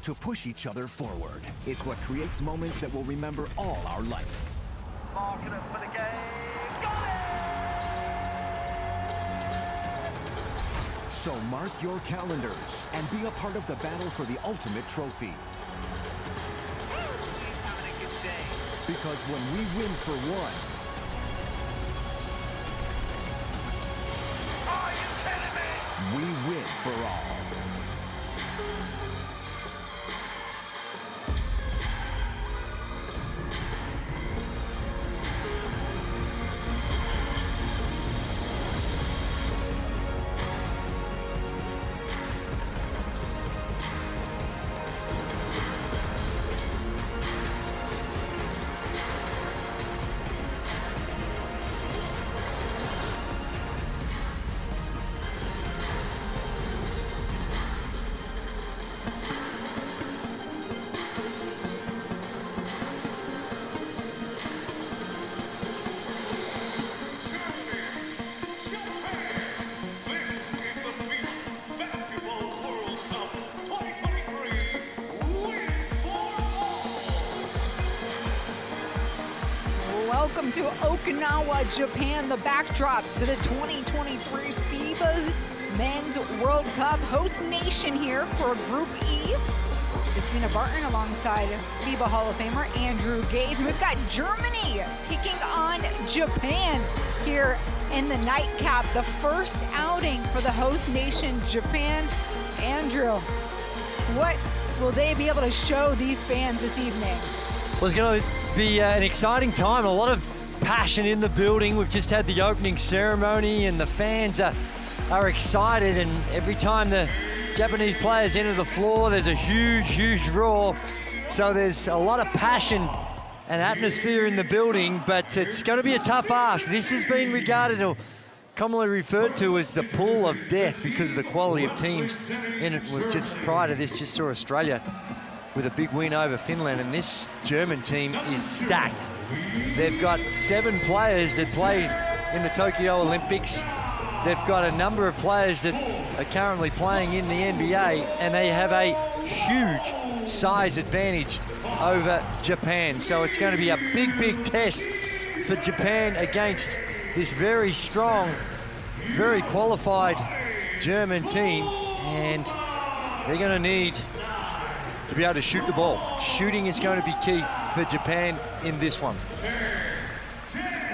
to push each other forward. It's what creates moments that we'll remember all our life. Marking up for the game. Got it! So mark your calendars and be a part of the battle for the ultimate trophy. He's having a good day. Because when we win for one, Are you kidding me? we win for all. Welcome to Okinawa, Japan, the backdrop to the 2023 FIBA Men's World Cup. Host nation here for Group E. Christina Barton alongside FIBA Hall of Famer Andrew Gaze. And we've got Germany taking on Japan here in the nightcap. The first outing for the host nation, Japan. Andrew, what will they be able to show these fans this evening? Well, it's going to be an exciting time. A lot of passion in the building. We've just had the opening ceremony and the fans are excited, and every time the Japanese players enter the floor, there's a huge roar. So there's a lot of passion and atmosphere in the building, but it's going to be a tough ask. This has been regarded or commonly referred to as the pool of death because of the quality of teams in it. Just prior to this, just saw Australia with a big win over Finland, and this German team is stacked. They've got 7 players that played in the Tokyo Olympics. They've got a number of players that are currently playing in the NBA, and they have a huge size advantage over Japan. So it's going to be a big test for Japan against this very strong, very qualified German team, and they're going to need to be able to shoot the ball. Shooting is going to be key for Japan in this one.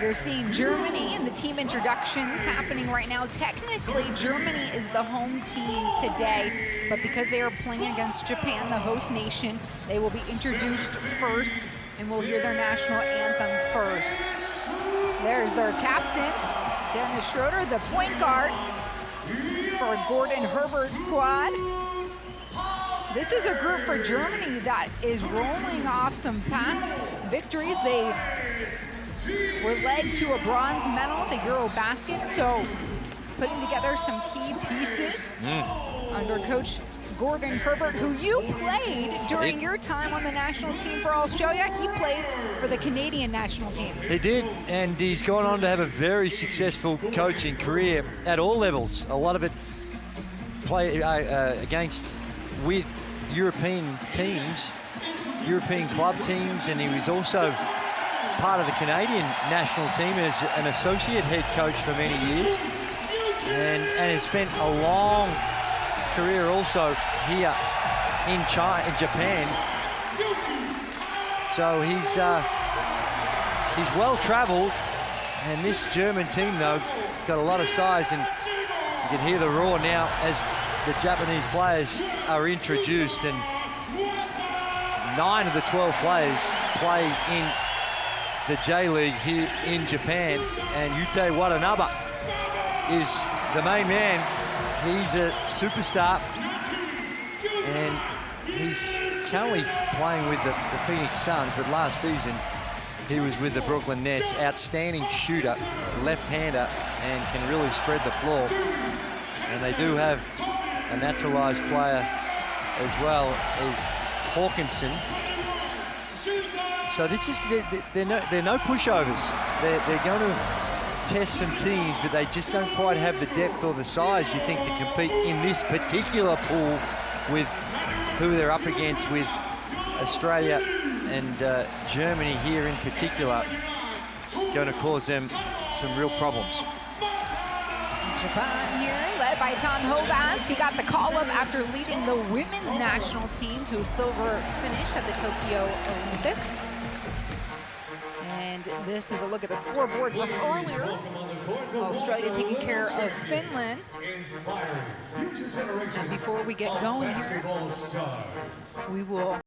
You're seeing Germany and the team introductions happening right now. Technically, Germany is the home team today, but because they are playing against Japan, the host nation, they will be introduced first, and we'll hear their national anthem first. There's their captain, Dennis Schroeder, the point guard for Gordon Herbert's squad. This is a group for Germany that is rolling off some past victories. They were led to a bronze medal at the Eurobasket, so putting together some key pieces under Coach Gordon Herbert, who you played during your time on the national team for Australia. He played for the Canadian national team. He did, and he's gone on to have a very successful coaching career at all levels. A lot of it play with European teams, European club teams, and he was also part of the Canadian national team as an associate head coach for many years, and has spent a long career also here in Japan. So he's well traveled, and this German team though got a lot of size, and you can hear the roar now as the Japanese players are introduced, and 9 of the 12 players play in the J-League here in Japan, and Yute Watanabe is the main man. He's a superstar, and he's currently playing with the Phoenix Suns, but last season he was with the Brooklyn Nets. Outstanding shooter, left-hander, and can really spread the floor. And they do have a naturalized player as well as Hawkinson. So this is, they're no pushovers. They're going to test some teams, but they just don't quite have the depth or the size, you think, to compete in this particular pool with who they're up against with Australia and Germany here in particular, going to cause them some real problems. Japan here, led by Tom Hovas. He got the call-up after leading the women's national team to a silver finish at the Tokyo Olympics. And this is a look at the scoreboard from earlier. Australia taking care of Finland. And before we get going here, we will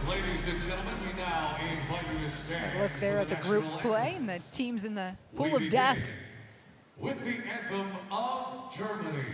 Ladies and gentlemen, we now invite you to stand. look there at the group play and the teams in the pool of death. With the anthem of Germany.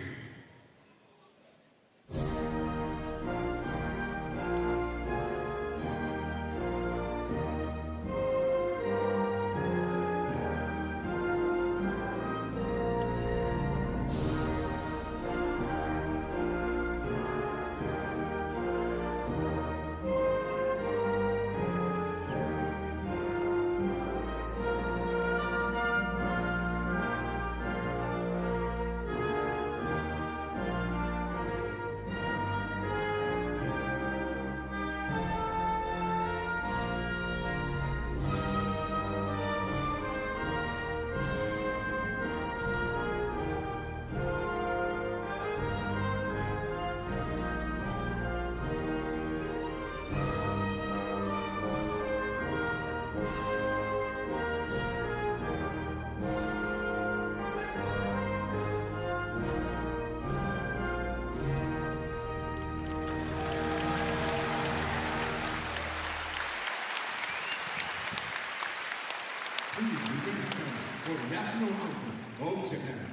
For the national anthem of Japan.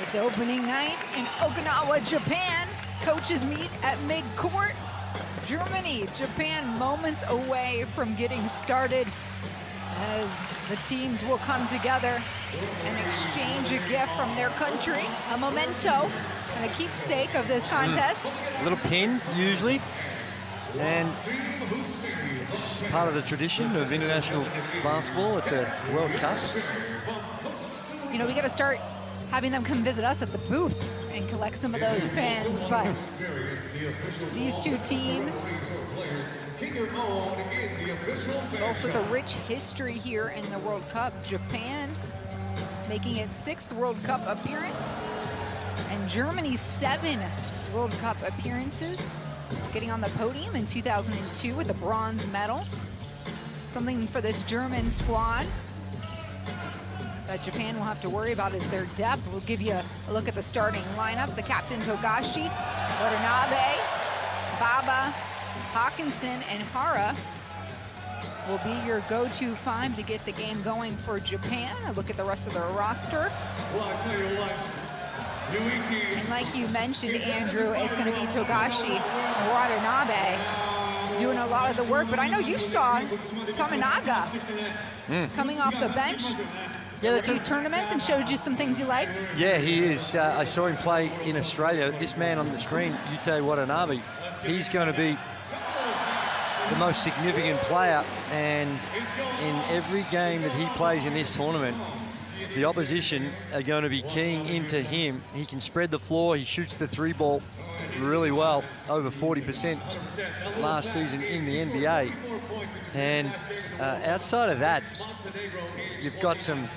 It's opening night in Okinawa, Japan. Coaches meet at mid-court. Germany, Japan moments away from getting started as the teams will come together and exchange a gift from their country, a memento and a keepsake of this contest. A little pin, usually, and it's part of the tradition of international basketball at the World Cups. You know, we got to start having them come visit us at the booth and collect some of those pins, but these two teams, both with a rich history here in the World Cup. Japan making its 6th World Cup appearance, and Germany's 7 World Cup appearances, getting on the podium in 2002 with a bronze medal. Something for this German squad that Japan will have to worry about is their depth. We'll give you a look at the starting lineup. The captain Togashi, Watanabe, Baba, Hawkinson, and Hara will be your go-to 5 to get the game going for Japan. A look at the rest of their roster. Well, I tell you what, And like you mentioned, Andrew, it's going to be Togashi and Watanabe doing a lot of the work. But I know you saw Tominaga coming off the bench. Yeah, a few tournaments and showed you some things you liked. Yeah, he is. I saw him play in Australia. This man on the screen, Yute Watanabe, he's going to be the most significant player, and in every game that he plays in this tournament, the opposition are going to be keying into him. He can spread the floor. He shoots the three ball really well, over 40% last season in the NBA. And outside of that, you've got some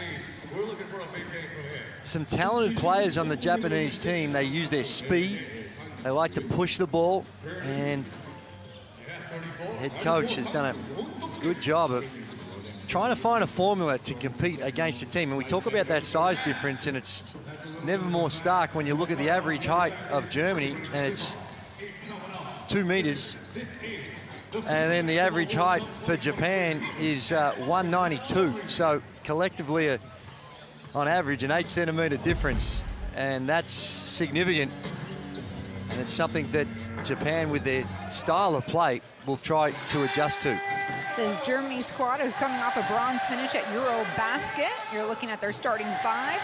talented players on the Japanese team. They use their speed. They like to push the ball, and the head coach has done a good job of trying to find a formula to compete against the team. And we talk about that size difference, and it's never more stark when you look at the average height of Germany, and it's 2 meters. And then the average height for Japan is 192. So collectively, on average, an 8 centimeter difference, and that's significant. And it's something that Japan, with their style of play, will try to adjust to. This Germany squad is coming off a bronze finish at Eurobasket. You're looking at their starting 5.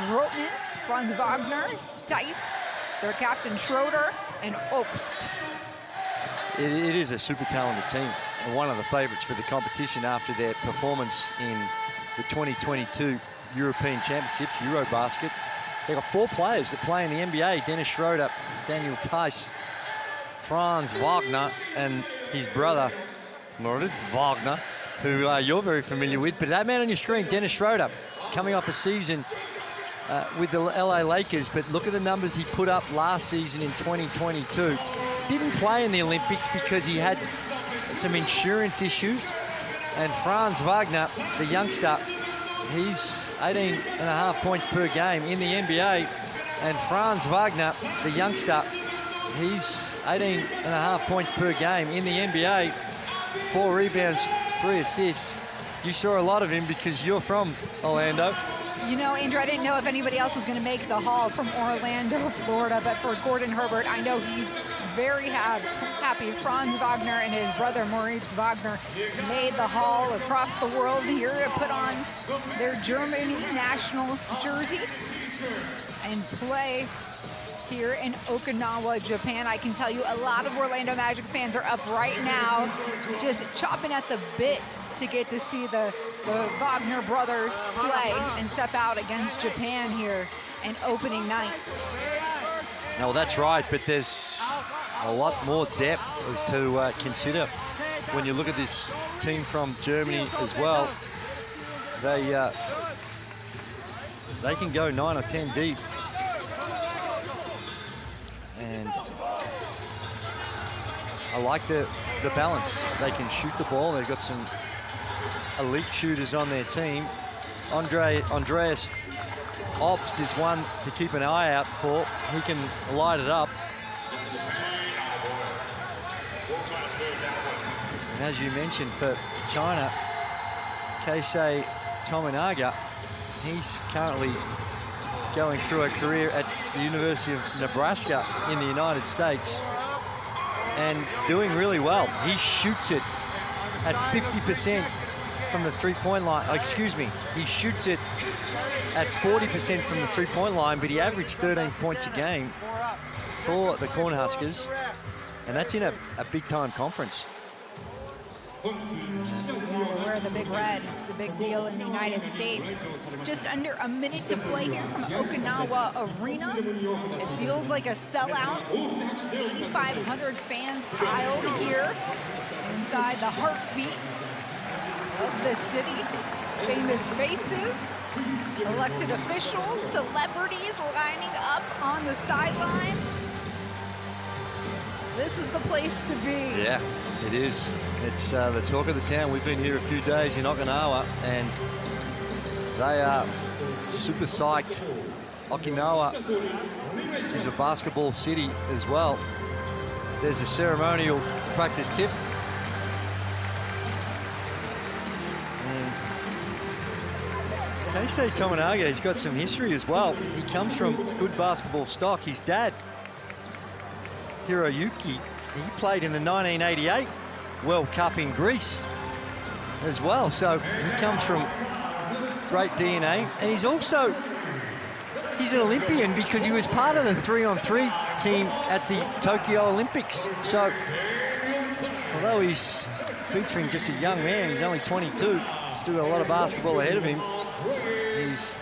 Rotman, Franz Wagner, Dice, their captain Schroeder, and Obst. It is a super talented team, and one of the favorites for the competition after their performance in the 2022 European Championships, Eurobasket. They've got 4 players that play in the NBA: Dennis Schroeder, Daniel Theis, Franz Wagner, and his brother, Moritz Wagner, who you're very familiar with. But that man on your screen, Dennis Schroeder, is coming off a season with the LA Lakers, but look at the numbers he put up last season in 2022. Didn't play in the Olympics because he had some insurance issues. And Franz Wagner, the youngster, he's 18.5 points per game in the NBA. And Franz Wagner, the youngster, he's 18.5 points per game in the NBA. 4 rebounds, 3 assists. You saw a lot of him because you're from Orlando. You know, Andrew, I didn't know if anybody else was going to make the haul from Orlando, Florida, but for Gordon Herbert, I know he's very happy. Franz Wagner and his brother Moritz Wagner made the haul across the world here to put on their Germany national jersey and play here in Okinawa, Japan. I can tell you a lot of Orlando Magic fans are up right now, just chopping at the bit to get to see the Wagner brothers play and step out against Japan here in opening night. No, that's right, but there's a lot more depth as to consider when you look at this team from Germany as well. They can go 9 or 10 deep. And I like the balance. They can shoot the ball. They've got some elite shooters on their team. Andreas Obst is one to keep an eye out for. He can light it up. And as you mentioned, for China, Keisei Tominaga, he's currently going through a career at the University of Nebraska in the United States and doing really well. He shoots it at 50% from the three-point line. Excuse me, he shoots it at 40% from the three-point line, but he averaged 13 points a game for the Cornhuskers, and that's in a big-time conference. We're the Big Red. It's a big deal in the United States. Just under a minute to play here from Okinawa Arena. It feels like a sellout. 8,500 fans piled here inside the heartbeat of the city. Famous faces, elected officials, celebrities lining up on the sideline. This is the place to be. Yeah, it is. It's the talk of the town. We've been here a few days in Okinawa, and they are super psyched. Okinawa is a basketball city as well. There's a ceremonial practice tip. And Keisei Tominaga, he's got some history as well. He comes from good basketball stock. His dad, Hiroyuki, he played in the 1988 World Cup in Greece as well. So he comes from great DNA. And he's an Olympian because he was part of the 3-on-3 team at the Tokyo Olympics. So although he's featuring just a young man, he's only 22, still got a lot of basketball ahead of him. He's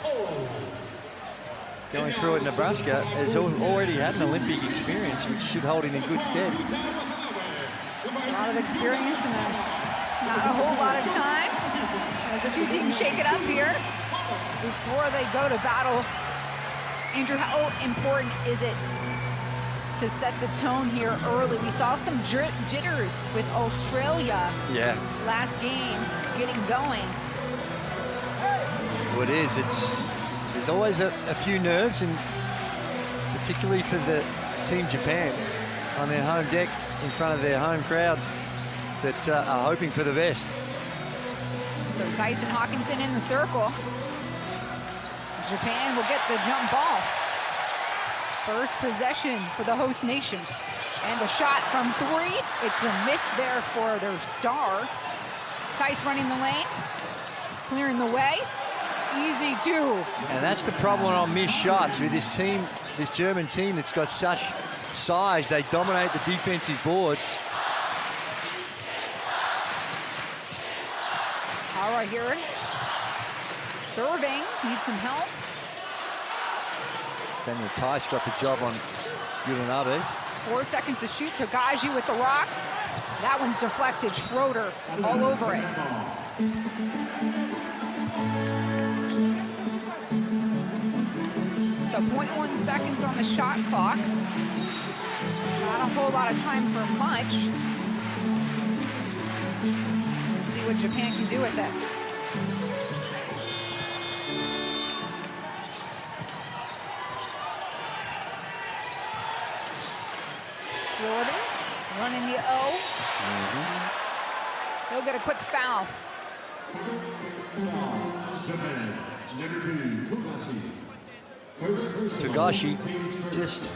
going through at Nebraska, has already had an Olympic experience, which should hold him in good stead. A lot of experience and not a whole lot of time as the two teams shake it up here before they go to battle. Andrew, how important is it to set the tone here early? We saw some jitters with Australia last game getting going. Well, it is. There's always a few nerves, and particularly for the Team Japan on their home deck in front of their home crowd that are hoping for the best. So Tyson Hawkinson in the circle. Japan will get the jump ball. First possession for the host nation. And a shot from three. It's a miss there for their star. Tice running the lane, clearing the way. Easy two. And that's the problem on missed shots with this team, this German team that's got such size. They dominate the defensive boards. Hara here, serving, needs some help. Daniel Tice got the job on Ulanabe. 4 seconds to shoot. Togashi with the rock. That one's deflected. Schroeder all over it. So 0.1 seconds on the shot clock. Not a whole lot of time for much. Let's see what Japan can do with it. Schroeder running the O. He'll get a quick foul. Togashi just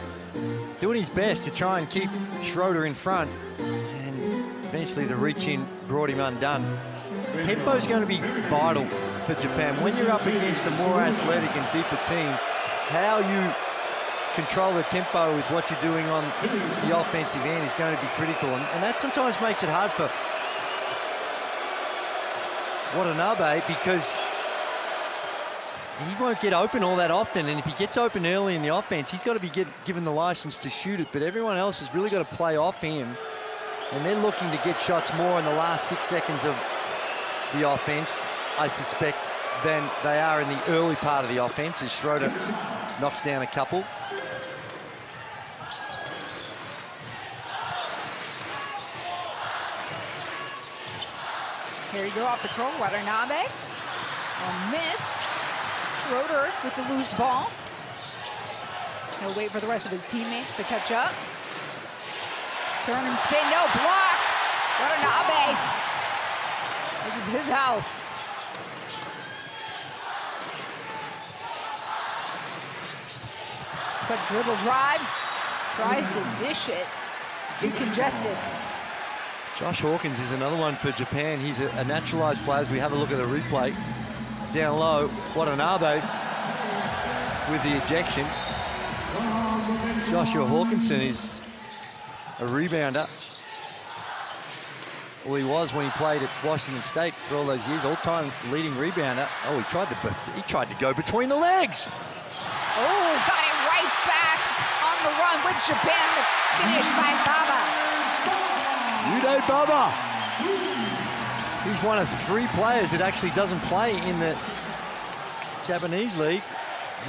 doing his best to try and keep Schroeder in front, and eventually the reach in brought him undone. Tempo is going to be vital for Japan. When you're up against a more athletic and deeper team, how you control the tempo with what you're doing on the offensive end is going to be critical, and that sometimes makes it hard for Watanabe, because he won't get open all that often, and if he gets open early in the offense, he's got to be given the license to shoot it, but everyone else has really got to play off him, and they're looking to get shots more in the last 6 seconds of the offense, I suspect, than they are in the early part of the offense, as Schroeder knocks down a couple. Here you go off the curl, Watanabe. A miss. Schroeder with the loose ball. He'll wait for the rest of his teammates to catch up. Turn and spin, no, blocked. Watanabe. This is his house. Quick dribble drive. Tries to dish it. Too congested. Josh Hawkins is another one for Japan. He's a naturalized player. As we have a look at the replay, down low, Watanabe with the ejection. Joshua Hawkinson is a rebounder. Well, he was when he played at Washington State for all those years, all-time leading rebounder. Oh, he tried to go between the legs. Oh, got it right back on the run with Japan. The finish by Baba. Yude Baba. He's one of 3 players that actually doesn't play in the Japanese league.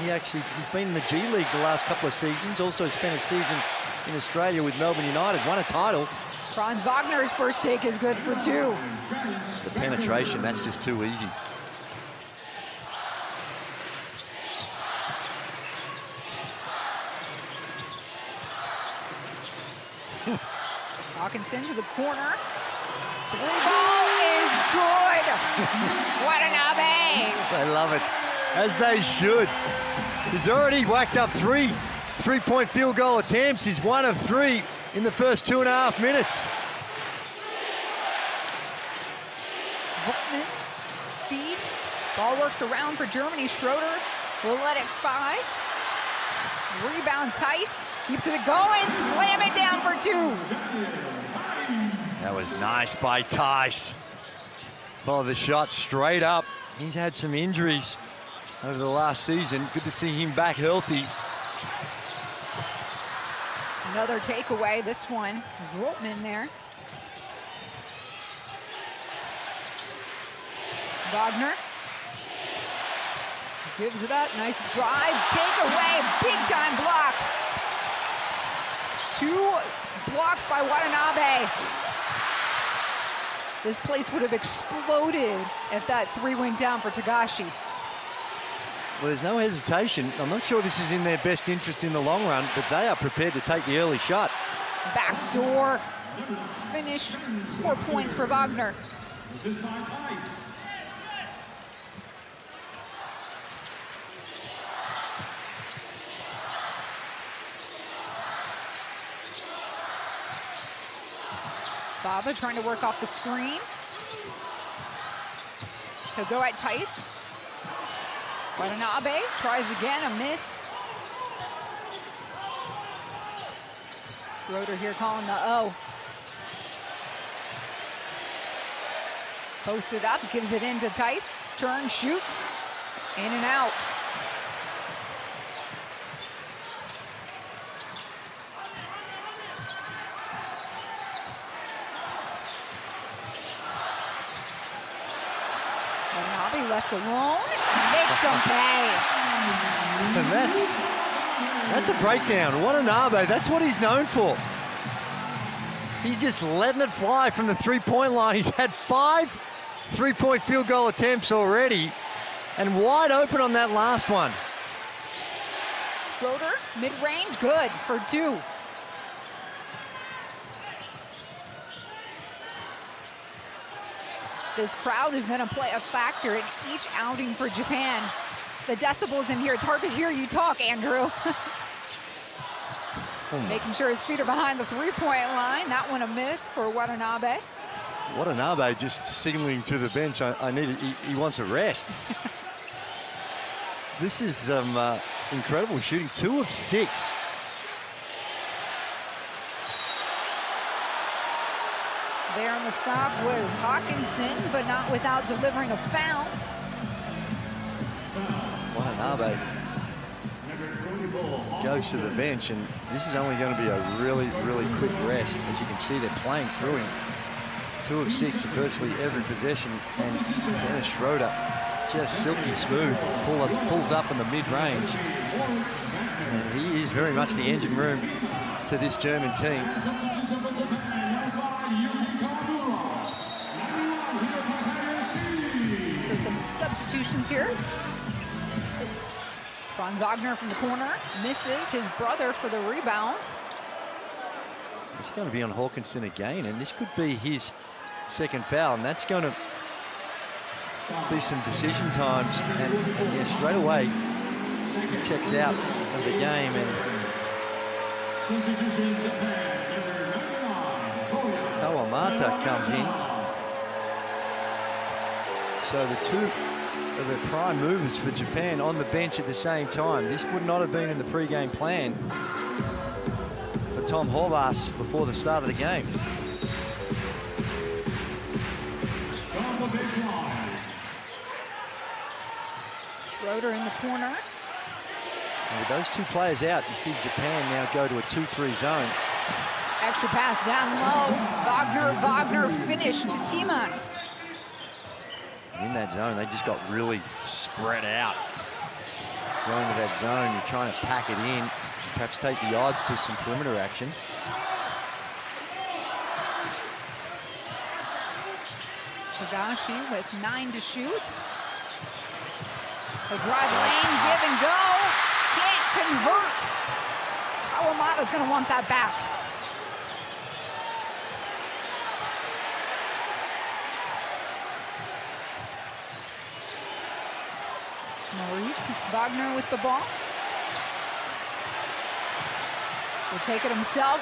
He's been in the G League the last couple of seasons, also spent a season in Australia with Melbourne United, won a title. Franz Wagner's first take is good for 2. The penetration, that's just too easy. Hawkinson to the corner. The blue ball is good. Watanabe. They love it, as they should. He's already whacked up 3 three-point field goal attempts. He's 1 of 3 in the first 2.5 minutes. Vogtman, feed. Ball works around for Germany. Schroeder will let it fly. Rebound Tice. Keeps it going. Slam it down for 2. That was nice by Tice. Follow the shot straight up. He's had some injuries over the last season. Good to see him back healthy. Another takeaway, this one, Voltman there. Wagner gives it up, nice drive, takeaway, big time block. 2 blocks by Watanabe. This place would have exploded if that 3 went down for Tagashi. Well, there's no hesitation. I'm not sure this is in their best interest in the long run, but they are prepared to take the early shot. Backdoor finish, 4 points for Wagner. This is by Tice. Baba trying to work off the screen. He'll go at Tice. Watanabe tries again, a miss. Schroeder here calling the O. Posted up, gives it into Tice. Turn, shoot, in and out. Watanabe left alone, makes him pay. And that's a breakdown. Watanabe, that's what he's known for. He's just letting it fly from the 3-point line. He's had 5 3-point field goal attempts already, and wide open on that last one. Schroeder, mid-range, good for 2. This crowd is going to play a factor in each outing for Japan. The decibels in here, it's hard to hear you talk, Andrew. Making sure his feet are behind the 3-point line. That one a miss for Watanabe. Watanabe just signaling to the bench, he wants a rest. This is incredible shooting, 2 of 6. There on the stop was Hawkinson, but not without delivering a foul. Watanabe goes to the bench, and this is only going to be a really, really quick rest. As you can see, they're playing through him. 2 of 6 in virtually every possession, and Dennis Schroeder just silky smooth, pulls up in the mid-range. And he is very much the engine room to this German team. So some substitutions here. Franz Wagner from the corner, misses his brother for the rebound. It's going to be on Hawkinson again, and this could be his second foul, and that's going to be some decision times. And yeah, straight away, he checks out of the game. And Kawamata comes in. So the 2 of the prime movers for Japan on the bench at the same time. This would not have been in the pre-game plan for Tom Horvath before the start of the game. Schroeder in the corner. And with those 2 players out, you see Japan now go to a 2-3 zone. Extra pass down low. Wagner finished to Tiemann. In that zone, they just got really spread out. Going to that zone, you're trying to pack it in, perhaps take the odds to some perimeter action. Tagashi with 9 to shoot. A drive lane, give and go. Can't convert. Kawamata's going to want that back. Moritz Wagner with the ball. Will take it himself.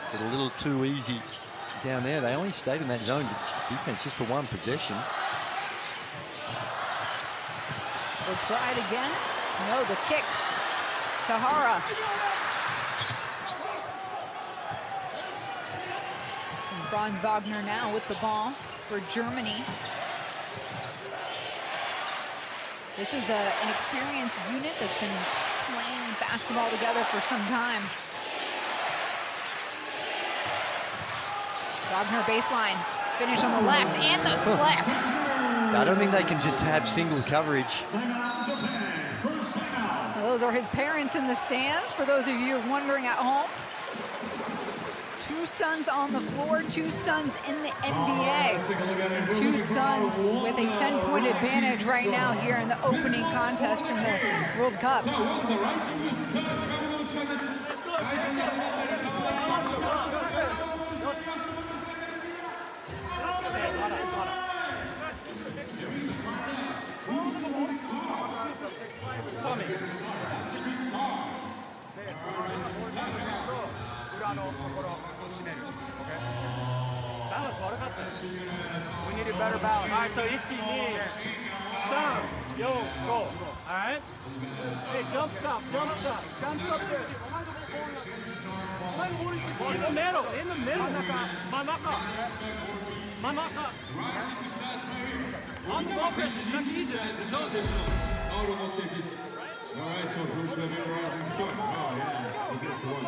It's a little too easy down there. They only stayed in that zone defense just for 1 possession. We'll try it again. No, the kick. Tahara. Franz Wagner now with the ball for Germany. This is an experienced unit that's been playing basketball together for some time. Wagner baseline, finish on the left, and the flex. I don't think they can just have single coverage. Those are his parents in the stands, for those of you wondering at home. Two sons on the floor, two sons in the NBA, and two sons with a 10-point advantage right now here in the opening contest in the World Cup. We need a better balance. All right, so 1, 2, 3, 4, 5. All right? Hey, jump stop, jump stop. Jump stop there. In the middle, in the middle. Manaka. Manaka. On the ball pressure, not easy. All right, so who's the rising star? Oh, yeah, he gets the one.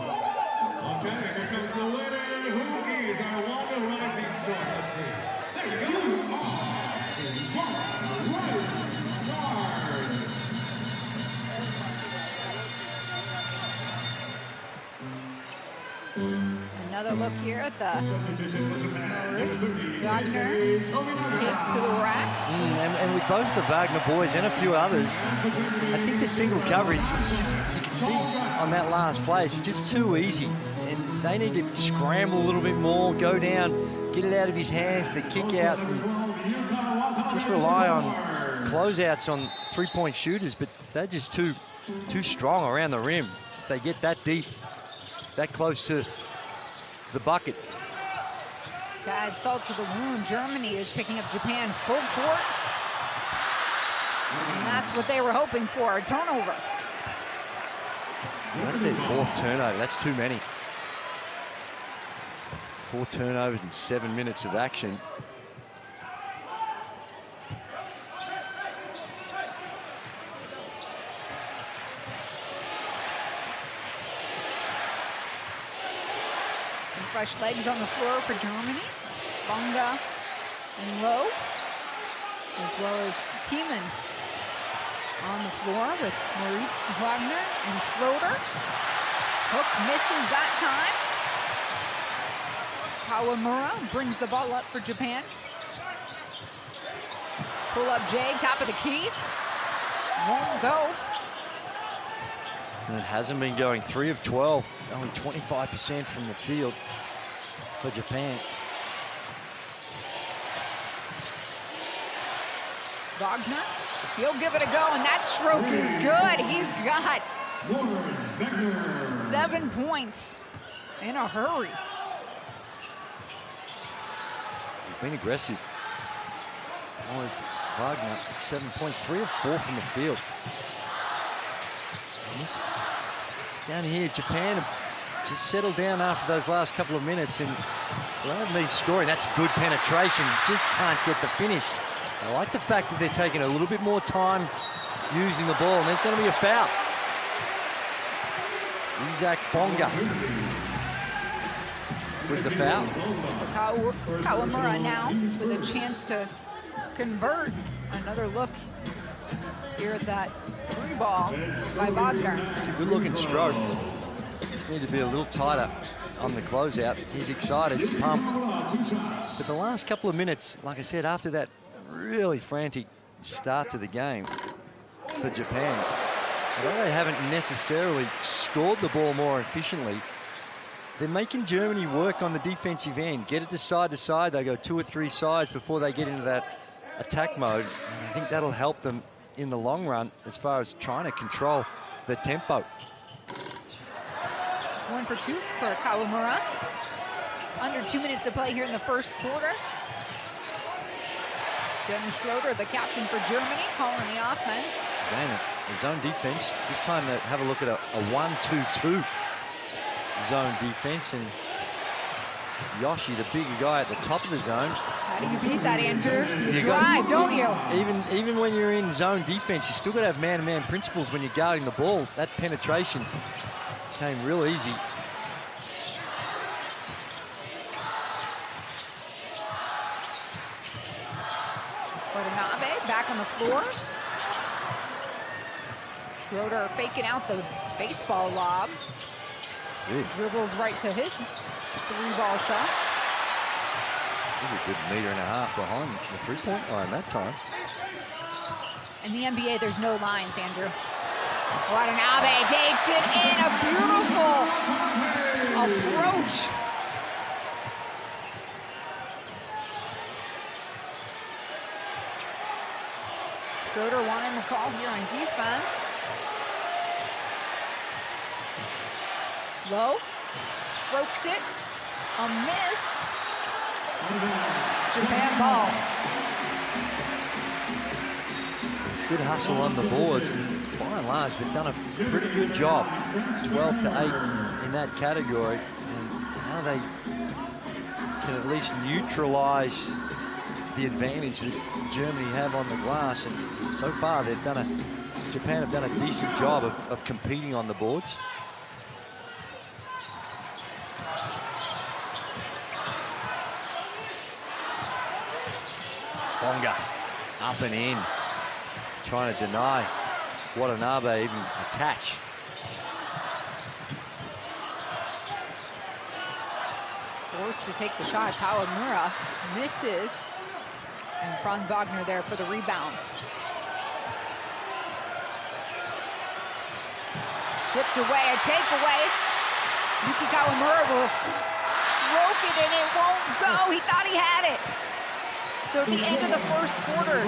Okay, here comes the winner. Who is our one rising star? Let's see. There you go. Rising star. Another look here at the Wagner taped to the rack. And with both the Wagner boys and a few others, I think the single coverage is just, you can see on that last play, it's just too easy. And they need to scramble a little bit more, go down, get it out of his hands, the kick out, and just rely on closeouts on three-point shooters, but they're just too strong around the rim. If they get that deep, that close to the bucket. To add salt to the wound, Germany is picking up Japan full court. And that's what they were hoping for, a turnover. That's their fourth turnover. That's too many. 4 turnovers in 7 minutes of action. Fresh legs on the floor for Germany. Bonga and Lowe, as well as Thiemann on the floor with Moritz Wagner and Schroeder. Hook misses that time. Kawamura brings the ball up for Japan. Pull up Jay, top of the key. Won't go. And it hasn't been going. 3 of 12, only 25% from the field for Japan. Wagner, he'll give it a go, and that stroke is good. He's got 7 points in a hurry. He's been aggressive. Oh, it's Wagner, 7 points, 3 of 4 from the field. And this, down here, Japan just settled down after those last couple of minutes, and they haven't been scoring. That's good penetration, just can't get the finish. I like the fact that they're taking a little bit more time using the ball, and there's going to be a foul. Isaac Bonga with the foul. So Kawamura now with a chance to convert. Another look here at that 3 ball by Wagner. It's a good looking stroke. Just need to be a little tighter on the closeout. He's excited, pumped. But the last couple of minutes, like I said, after that really frantic start to the game for Japan, although they haven't necessarily scored the ball more efficiently, they're making Germany work on the defensive end, get it to side. They go 2 or 3 sides before they get into that attack mode. And I think that'll help them in the long run as far as trying to control the tempo. 1 for 2 for Kawamura. Under 2 minutes to play here in the first quarter. Dennis Schroeder, the captain for Germany, calling the offense. Again, a zone defense. This time they have a look at a 1-2-2 zone defense, and Yoshi, the bigger guy at the top of the zone. How do you beat that, Andrew? You got- drive, don't you? Even when you're in zone defense, you still got to have man-to-man principles when you're guarding the ball. That penetration came real easy. Watanabe back on the floor. Schroeder faking out the baseball lob. Dribbles right to his three-ball shot. He's a good meter and a half behind the three-point line that time. In the NBA, there's no lines, Andrew. Watanabe takes it in, a beautiful approach. Schroeder wanting the call here on defense. Low, strokes it, a miss. Japan ball. It's good hustle on the boards. And by and large, they've done a pretty good job. 12 to 8 in that category. And now they can at least neutralize the advantage that Germany have on the glass. And so far, Japan have done a decent job of competing on the boards. Bonga up and in, trying to deny Watanabe even a catch. Forced to take the shot. Kawamura misses. And Franz Wagner there for the rebound. Tipped away, a takeaway. Yuki Kawamura will stroke it and it won't go. He thought he had it. So at the end of the first quarter,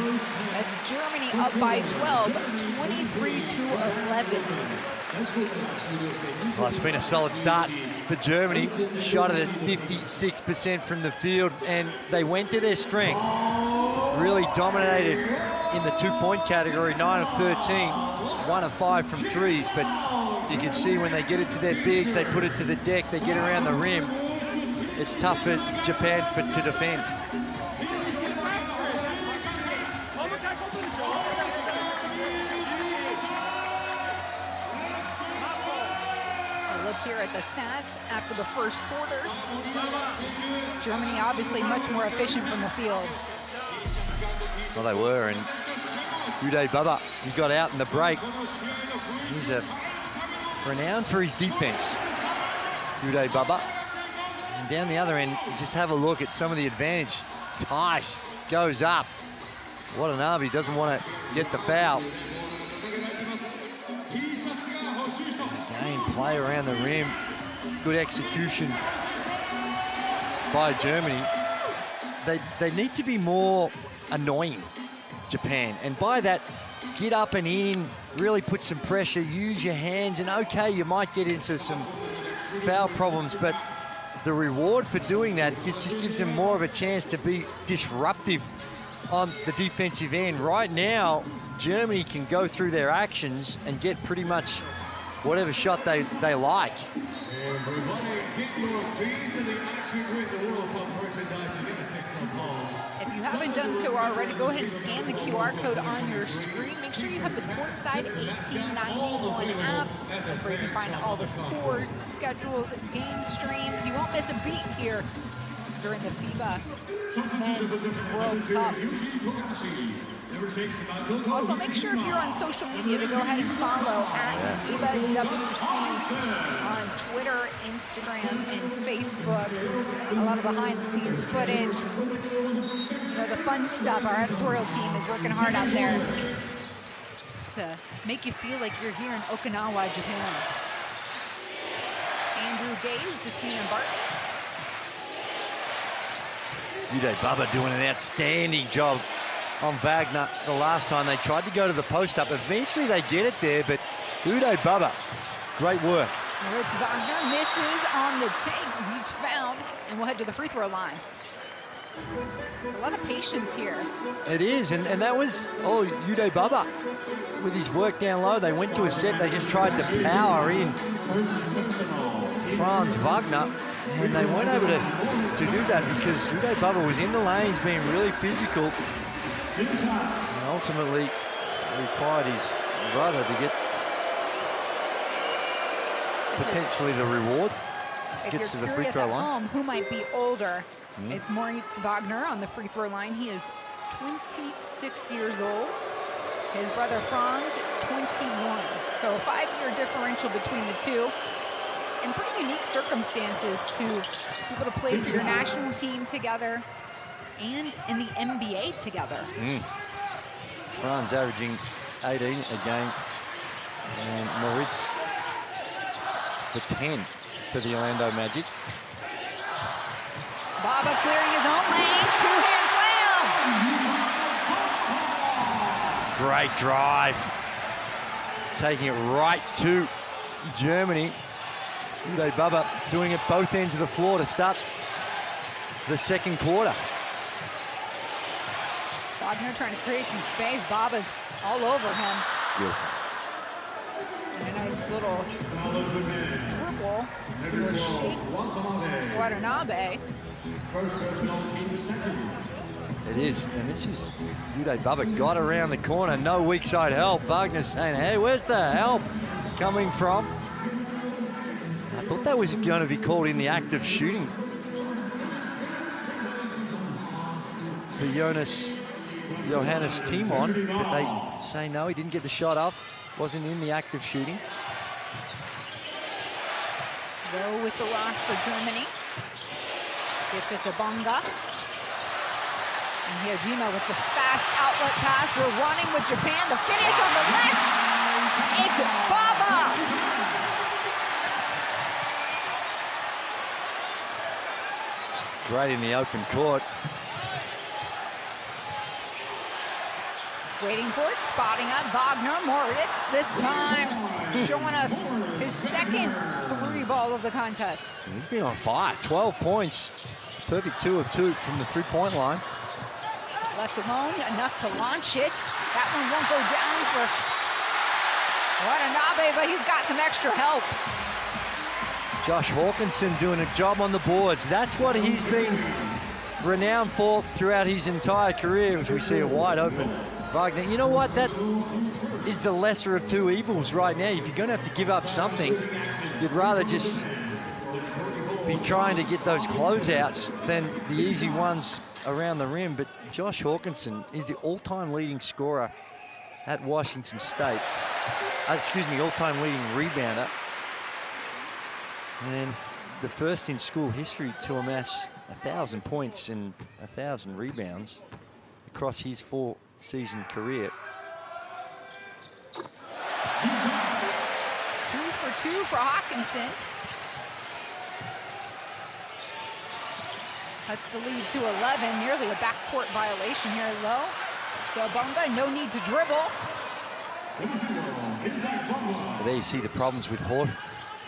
that's Germany up by 12, 23-11. Well, it's been a solid start for Germany. Shot it at 56% from the field, and they went to their strength. Really dominated in the two-point category, 9 of 13, 1 of 5 from threes. But you can see when they get it to their bigs, they put it to the deck, they get around the rim. It's tough for Japan to defend. Here at the stats after the first quarter. Germany obviously much more efficient from the field. Well, they were, and Uday Baba, he got out in the break. He's renowned for his defense, Uday Baba. And down the other end, just have a look at some of the advantage. Tice goes up. Watanabe doesn't want to get the foul. Play around the rim, good execution by Germany. They need to be more annoying, Japan, and by that, get up and in, really put some pressure, use your hands, and okay, you might get into some foul problems, but the reward for doing that just gives them more of a chance to be disruptive on the defensive end. Right now, Germany can go through their actions and get pretty much whatever shot they like. If you haven't done so already, go ahead and scan the QR code on your screen. Make sure you have the Courtside 1891 app. That's where you can find all the scores, schedules, game streams. You won't miss a beat here during the FIBA Men's World Cup. Also, make sure if you're on social media to go ahead and follow at FIBA WC on Twitter, Instagram, and Facebook. A lot of behind-the-scenes footage. You know, the fun stuff. Our editorial team is working hard out there to make you feel like you're here in Okinawa, Japan. Andrew Gaze, Despina and Barton. Uday Baba doing an outstanding job on Wagner. The last time they tried to go to the post-up. Eventually they get it there, but Uday Baba, great work. Moritz Wagner misses on the take. He's fouled, and we'll head to the free throw line. A lot of patience here. It is, and that was, Uday Baba with his work down low. They went to a set, they just tried to power in Franz Wagner, and they weren't able to to do that because Uday Bubba was in the lanes being really physical. And ultimately required his brother to get potentially the reward. If Gets to you're the free curious throw at line. home, who might be older? It's Moritz Wagner on the free throw line. He is 26 years old. His brother Franz, 21. So a 5-year differential between the two. In pretty unique circumstances to be able to play for your national team together and in the NBA together. Franz averaging 18 a game. And Moritz the 10 for the Orlando Magic. Baba clearing his own lane, two-hand slam. Great drive. Taking it right to Germany. Uday Bubba doing it both ends of the floor to start the second quarter. Wagner trying to create some space. Baba's all over him. Beautiful. And a nice little dribble to shake Watanabe. It is, and this is Uday Bubba got around the corner, no weak side help. Wagner's saying, hey, where's the help coming from? I thought that was going to be called in the act of shooting for Johannes Timon, but they say no, he didn't get the shot off, wasn't in the act of shooting. Rowe with the rock for Germany. Gets it to Bonga. And Hyojima with the fast outlet pass. We're running with Japan. The finish on the left. It's Baba. Great in the open court. Waiting for it, spotting up Wagner. Moritz this time showing us his second three ball of the contest. He's been on fire, 12 points. Perfect 2 of 2 from the three-point line. Left alone, enough to launch it. That one won't go down for Watanabe, but he's got some extra help. Josh Hawkinson doing a job on the boards. That's what he's been renowned for throughout his entire career, as we see a wide open Wagner. You know what? That is the lesser of two evils right now. If you're going to have to give up something, you'd rather just be trying to get those closeouts than the easy ones around the rim. But Josh Hawkinson is the all-time leading scorer at Washington State. All-time leading rebounder. And the first in school history to amass 1,000 points and 1,000 rebounds across his 4-season career. 2 for 2 for Hawkinson. Cuts the lead to 11, nearly a backcourt violation here, though. So Bonga, no need to dribble. But there you see the problems with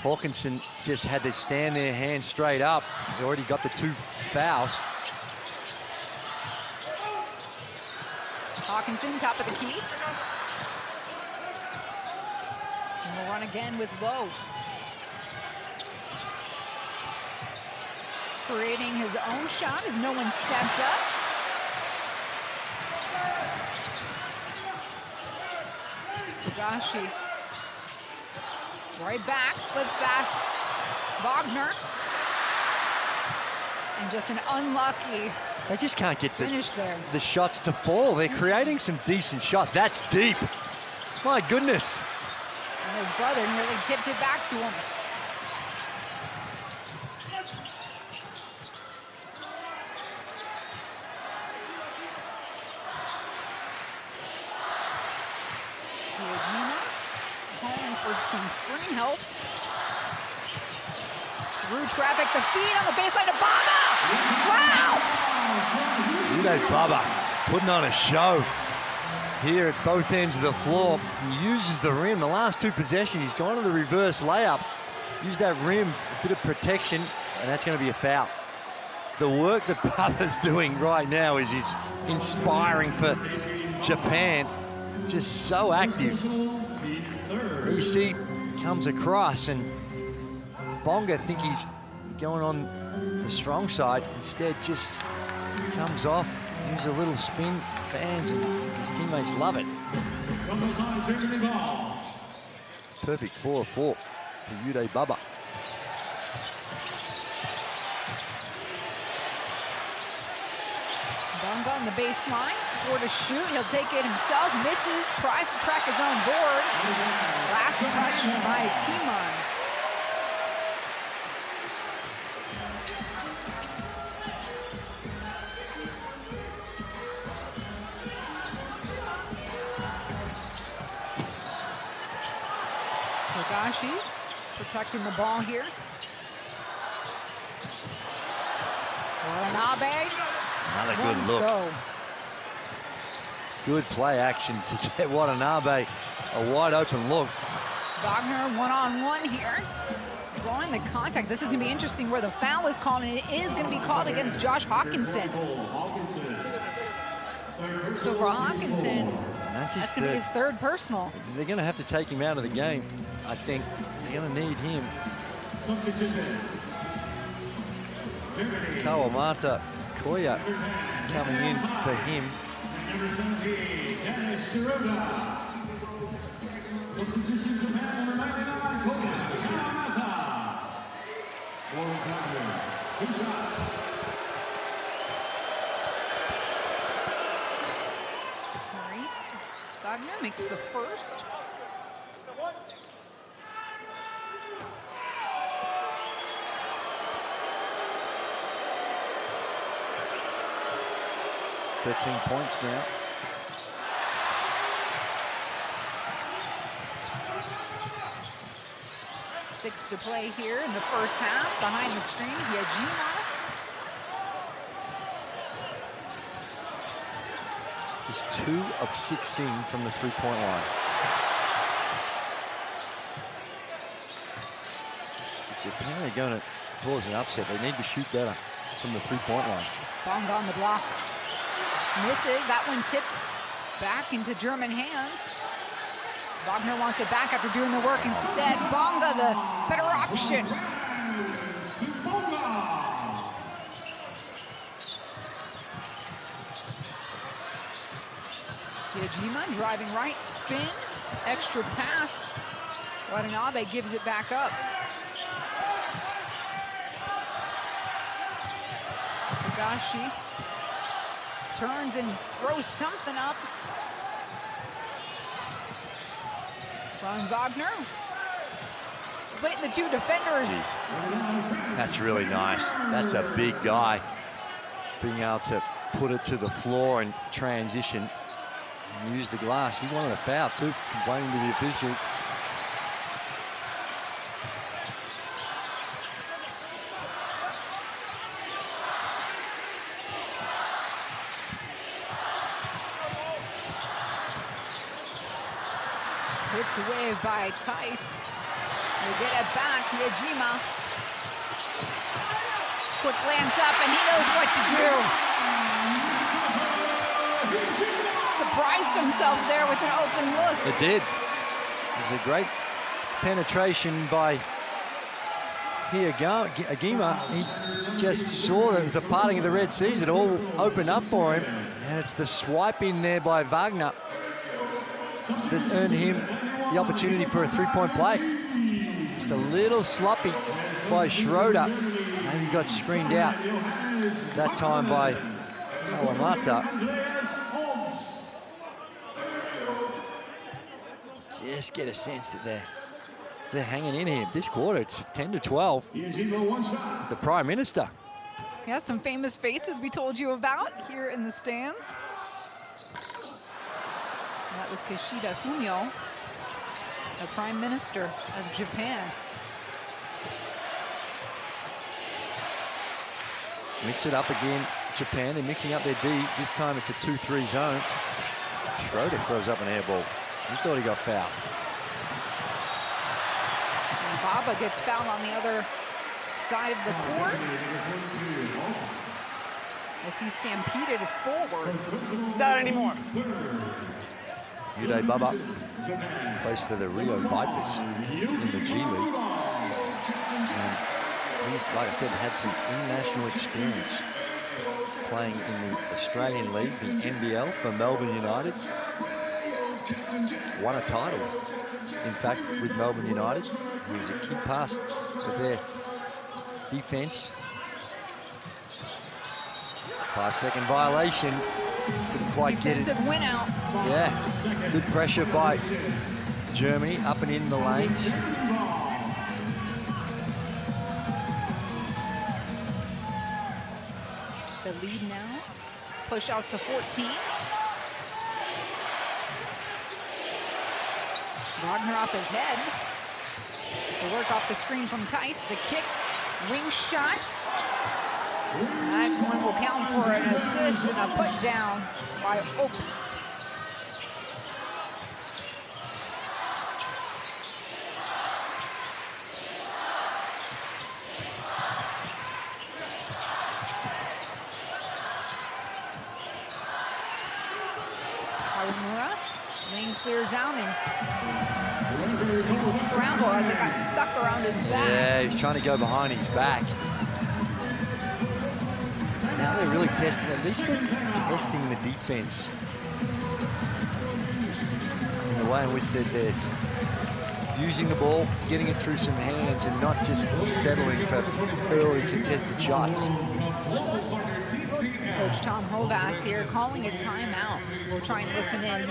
Hawkinson. Just had to stand there, hands straight up. He's already got the 2 fouls. Hawkinson, top of the key. And we'll run again with Lowe. Creating his own shot as no one stepped up. Fugashi. Right back, slips past Wagner. And just an unlucky They just can't get finish there. the shots to fall. They're creating some decent shots. That's deep. My goodness. And his brother nearly tipped it back to him. Hyojima calling for some screen help. Through traffic, the feed on the baseline to Baba. Wow! Uday Bubba putting on a show here at both ends of the floor. He uses the rim. The last 2 possessions, he's gone to the reverse layup. Use that rim, a bit of protection, and that's going to be a foul. The work that Bubba's doing right now is inspiring for Japan. Just so active. You see, comes across, and Bonga, I think he's going on the strong side. Instead, just comes off, gives a little spin. Fans and his teammates love it. Perfect 4-4 for Uday Baba. Bonga on the baseline, 4 to shoot. He'll take it himself, misses, tries to track his own board. Last touch by Timon. Togashi protecting the ball here. Watanabe. Another good look. Go. Good play action to get Watanabe a wide open look. Wagner one-on-one here. Drawing the contact. This is going to be interesting where the foul is called, and it is going to be called against Josh Hawkinson. So for Hawkinson, that's going to be his third personal. They're going to have to take him out of the game. I think they're going to need him. Kawamata Koya coming in for him. Wagner makes the first. $13 points now. Six to play here in the first half. Behind the screen, Yajima. Just 2 of 16 from the three-point line. If Japan are going to cause an upset, they need to shoot better from the three-point line. Bonga on the block. Misses. That one tipped back into German hands. Wagner wants it back after doing the work instead. Bonga, the better option. Yajima driving right, spin, extra pass. Watanabe gives it back up. Togashi turns and throws something up. Franz Wagner splitting the two defenders. Jeez. That's really nice. That's a big guy. Being able to put it to the floor and transition and use the glass. He wanted a foul too, complaining to the officials. Tipped away by Tice. He'll get it back, Yajima. Quick glance up, and he knows what to do. Surprised himself there with an open look. It did. It was a great penetration by Agima. He just saw that it was a parting of the Red Seas. It all opened up for him. And it's the swipe in there by Wagner that earned him the opportunity for a three-point play. Just a little sloppy by Schroeder. And he got screened out that time by Kawamata. Just get a sense that they're hanging in here. This quarter, it's 10-12. It's the Prime Minister. Yeah, some famous faces we told you about here in the stands. That was Kishida Fumio, the Prime Minister of Japan. Mix it up again, Japan. They're mixing up their D. This time it's a 2-3 zone. Schroeder throws up an air ball. He thought he got fouled. And Baba gets fouled on the other side of the court as he stampeded forward. Not anymore. Uday Baba plays for the Rio Vipers in the G League. And He's, like I said, had some international experience playing in the Australian League, the NBL for Melbourne United. Won a title, in fact, with Melbourne United. He was a key pass of their defense. 5-second violation. Couldn't quite get it. Defensive win out. Yeah, good pressure by Germany up and in the lanes. The lead now, push out to 14. Wagner off his head. The work off the screen from Tice. The kick, wing shot. That one will count for an assist and a put down by Obst. Kawamura, lane clears out and he will travel as it got stuck around his back. Yeah, he's trying to go behind his back. Now they're really testing, at least they're testing the defense in the way in which they're using the ball, getting it through some hands, and not just settling for early contested shots. Coach Tom Hovass here calling a timeout. We'll try and listen in.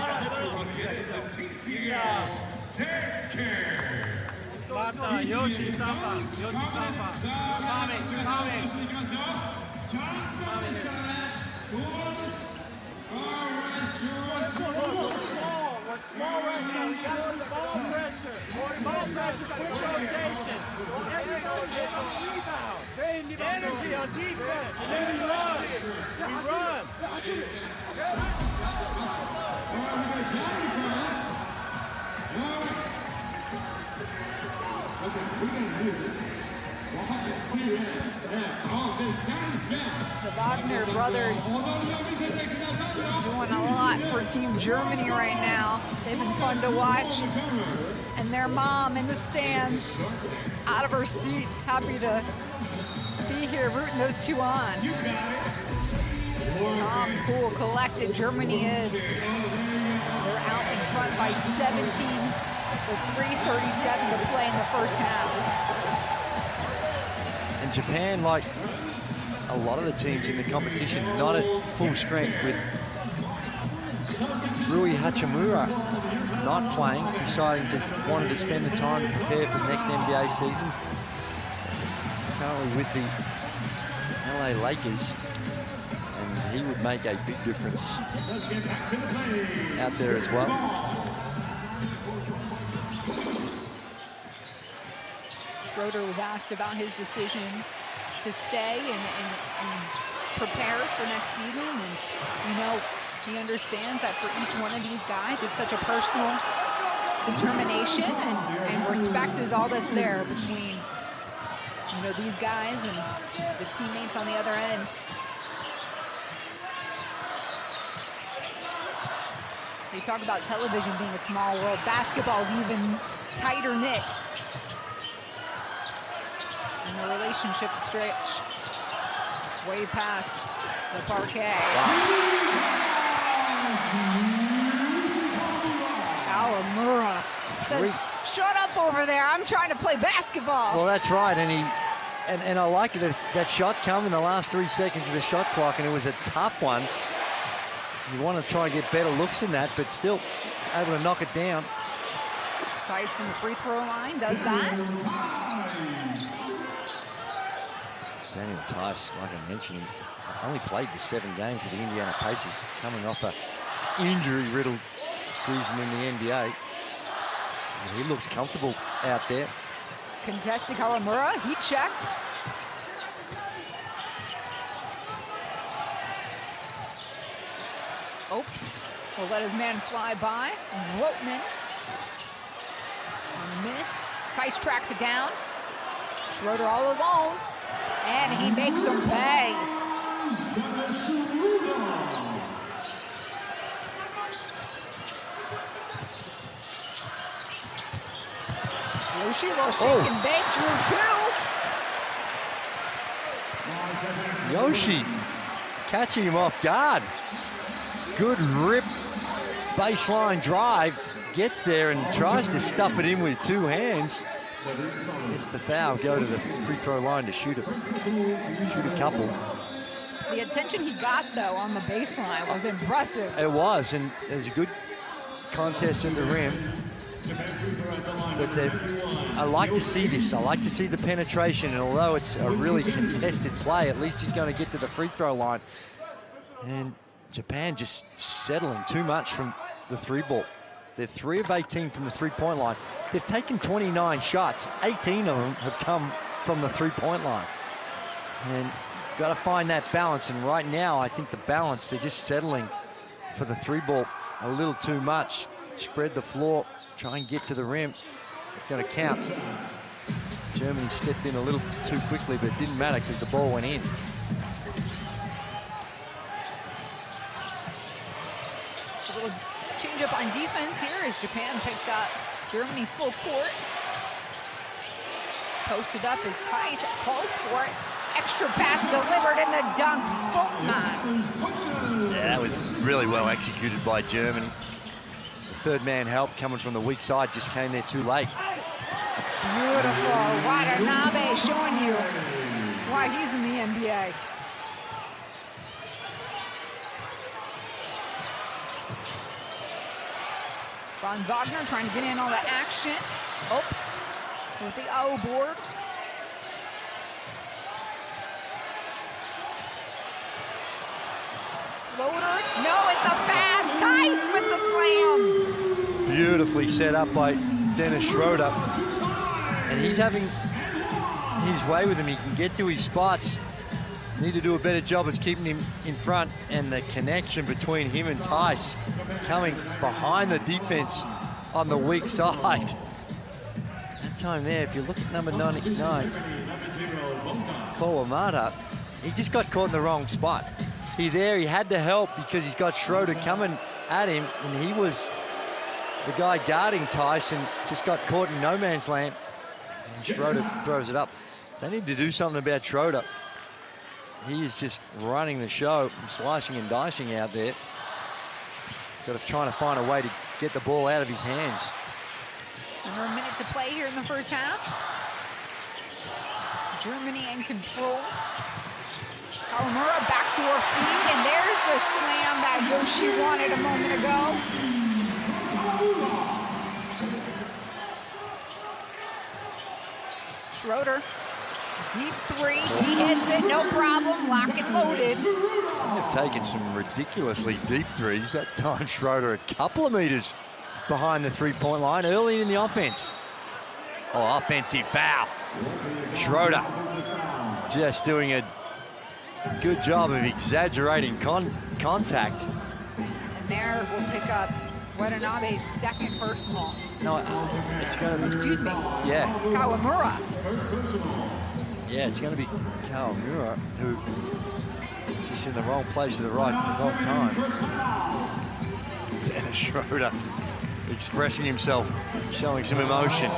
Energy on defense, and then you run. You run. The Wagner brothers doing a lot for Team Germany right now. They've been fun to watch. And their mom in the stands, out of her seat, happy to be here rooting those two on. Calm, cool, collected. Germany is. They're out in front by 17 with 3:37 to play in the first half. And Japan, like a lot of the teams in the competition, not at full strength, with Rui Hachimura not playing, deciding to wanted to spend the time to prepare for the next NBA season. Currently with the LA Lakers, and he would make a big difference out there as well. Schroeder was asked about his decision to stay and prepare for next season, and you know, he understands that for each one of these guys, it's such a personal determination, and respect is all that's there between, you know, these guys and the teammates on the other end. They talk about television being a small world. Basketball's even tighter knit. And the relationships stretch way past the parquet. Kawamura says, shut up over there, I'm trying to play basketball. Well, that's right, and I like that shot come in the last 3 seconds of the shot clock, and it was a tough one. You want to try and get better looks than that, but still able to knock it down. Tice from the free throw line does that. Daniel Tice, like I mentioned, only played the 7 games with the Indiana Pacers, coming off a injury-riddled season in the NBA. And he looks comfortable out there. Contested Kawamura, heat check. Obst will let his man fly by. Votman on the miss. Tice tracks it down. Schroeder all alone, and he makes him pay. Yoshi, little shake and bake through 2. Yoshi catching him off guard. Good rip, baseline drive, gets there and tries to stuff it in with two hands. Gets the foul, go to the free throw line to shoot a couple. The attention he got, though, on the baseline was impressive. It was, and it was a good contest in the rim. But I like to see this. I like to see the penetration, and although it's a really contested play, at least he's going to get to the free throw line. And Japan just settling too much from the three ball. They're 3 of 18 from the three-point line. They've taken 29 shots. 18 of them have come from the three-point line. And got to find that balance. And right now, I think the balance, they're just settling for the three ball a little too much. Spread the floor, try and get to the rim. It's going to count. Germany stepped in a little too quickly, but it didn't matter because the ball went in. A little change up on defense here as Japan picked up Germany full court. Posted up is Tice, close for it. Extra pass delivered in the dunk, Volkmann. Yeah, that was really well executed by Germany. The third man help coming from the weak side just came there too late. Beautiful, Watanabe showing you why he's in the NBA. Von Wagner trying to get in all the action. Oops, with the O board. Floater, no, it's a pass. Tice with the slam. Beautifully set up by Dennis Schroeder. And he's having his way with him. He can get to his spots. Need to do a better job of keeping him in front, and the connection between him and Tice coming behind the defense on the weak side. That time there, if you look at number 99, Kawamata, he just got caught in the wrong spot. He had to help because he's got Schroeder coming at him, and he was the guy guarding Tice and just got caught in no man's land. And Schroeder throws it up. They need to do something about Schroeder. He is just running the show, slicing and dicing out there. Got to try to find a way to get the ball out of his hands. Under a minute to play here in the first half. Germany in control. Kawamura back to her feet, and there's the slam that Yoshi wanted a moment ago. Schroeder, deep three, he hits it, no problem, lock and loaded. They've taken some ridiculously deep threes. That time Schroeder a couple of meters behind the three-point line early in the offense. Oh, offensive foul. Schroeder just doing a good job of exaggerating contact. And there we'll pick up Watanabe's second personal. No, it's going to be... Excuse me. Yeah. Kawamura. Yeah, it's going to be Kawamura, who just in the wrong place at the wrong time. Dennis Schroeder expressing himself, showing some emotion.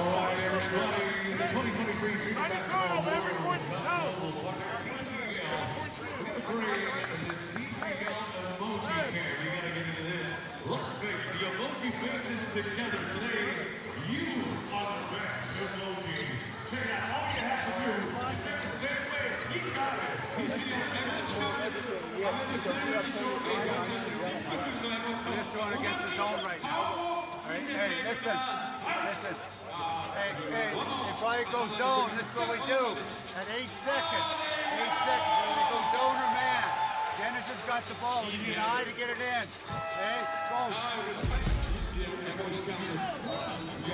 Together today, you are the best emoji. Check out, all you have to do is take the same place. He's got it. You see him every This one against the zone right now. All right, hey, listen. Hey, if I go zone, this is what we do. At 8 seconds, when we go zone or man, Dennis has got the ball. You need an eye to get it in. Hey, go.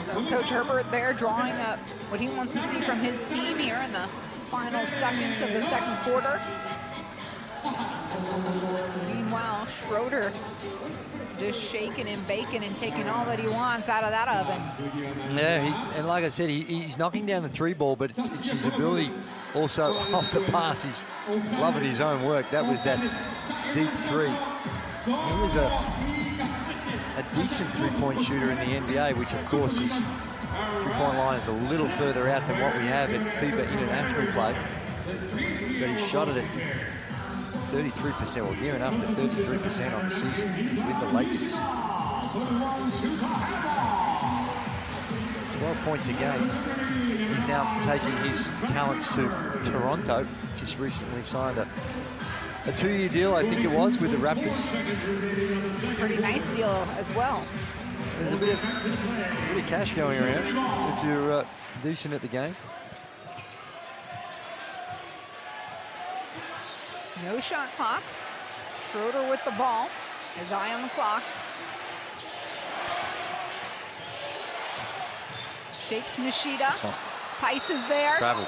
So Coach Herbert there drawing up what he wants to see from his team here in the final seconds of the second quarter. Meanwhile, Schroeder just shaking and baking and taking all that he wants out of that oven. Yeah, and like I said, he's knocking down the three ball, but it's his ability also off the pass. He's loving his own work. That was that deep three. He was a decent three-point shooter in the NBA, which of course is three-point line is a little further out than what we have at FIBA international play. But he shot it at 33%, well, near enough to 33% on the season with the Lakers. 12 points a game. He's now taking his talents to Toronto. Just recently signed a 2-year deal, I think it was, with the Raptors. Pretty nice deal as well. There's a bit of cash going around if you're decent at the game. No shot clock. Schroeder with the ball. His eye on the clock. Shakes Nishida. Oh. Tice is there. Travel.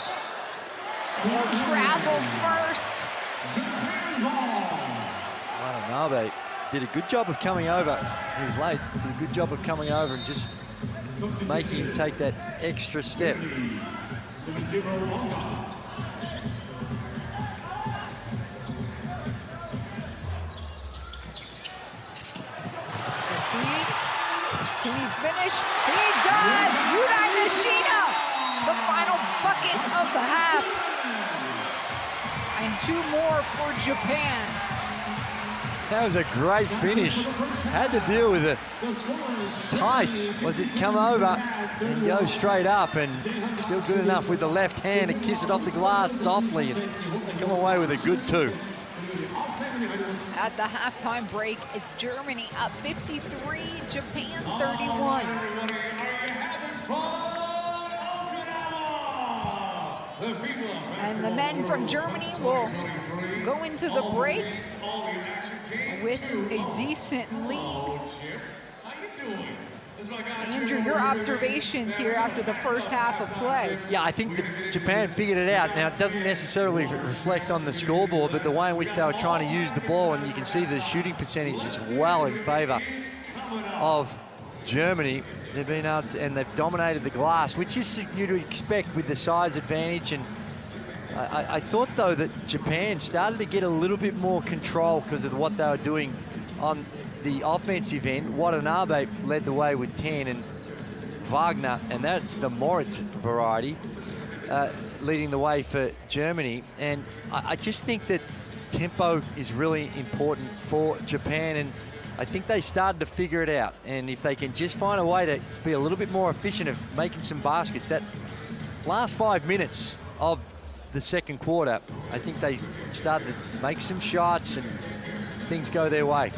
He'll travel first. Watanabe did a good job of coming over. He was late. Did a good job of coming over and just making him take that extra step. Can he finish? He does! Yudai Nishida! The final bucket of the half. And 2 more for Japan. That was a great finish. Had to deal with it. Tice was it come over and go straight up, and still good enough with the left hand to kiss it off the glass softly and come away with a good 2. At the halftime break, it's Germany up 53, Japan 31. And the men from Germany will go into the break with a decent lead. Andrew, your observations here after the first half of play. Yeah, I think that Japan figured it out. Now, it doesn't necessarily reflect on the scoreboard, but the way in which they were trying to use the ball, and you can see the shooting percentage is well in favor of Germany. They've been able to, and they've dominated the glass, which is you'd expect with the size advantage. And I thought, though, that Japan started to get a little bit more control because of what they were doing on the offensive end. Watanabe led the way with 10, and Wagner, and that's the Moritz variety, leading the way for Germany. And I just think that tempo is really important for Japan, and I think they started to figure it out. And if they can just find a way to be a little bit more efficient of making some baskets, that last 5 minutes of the second quarter, I think they started to make some shots and things go their way.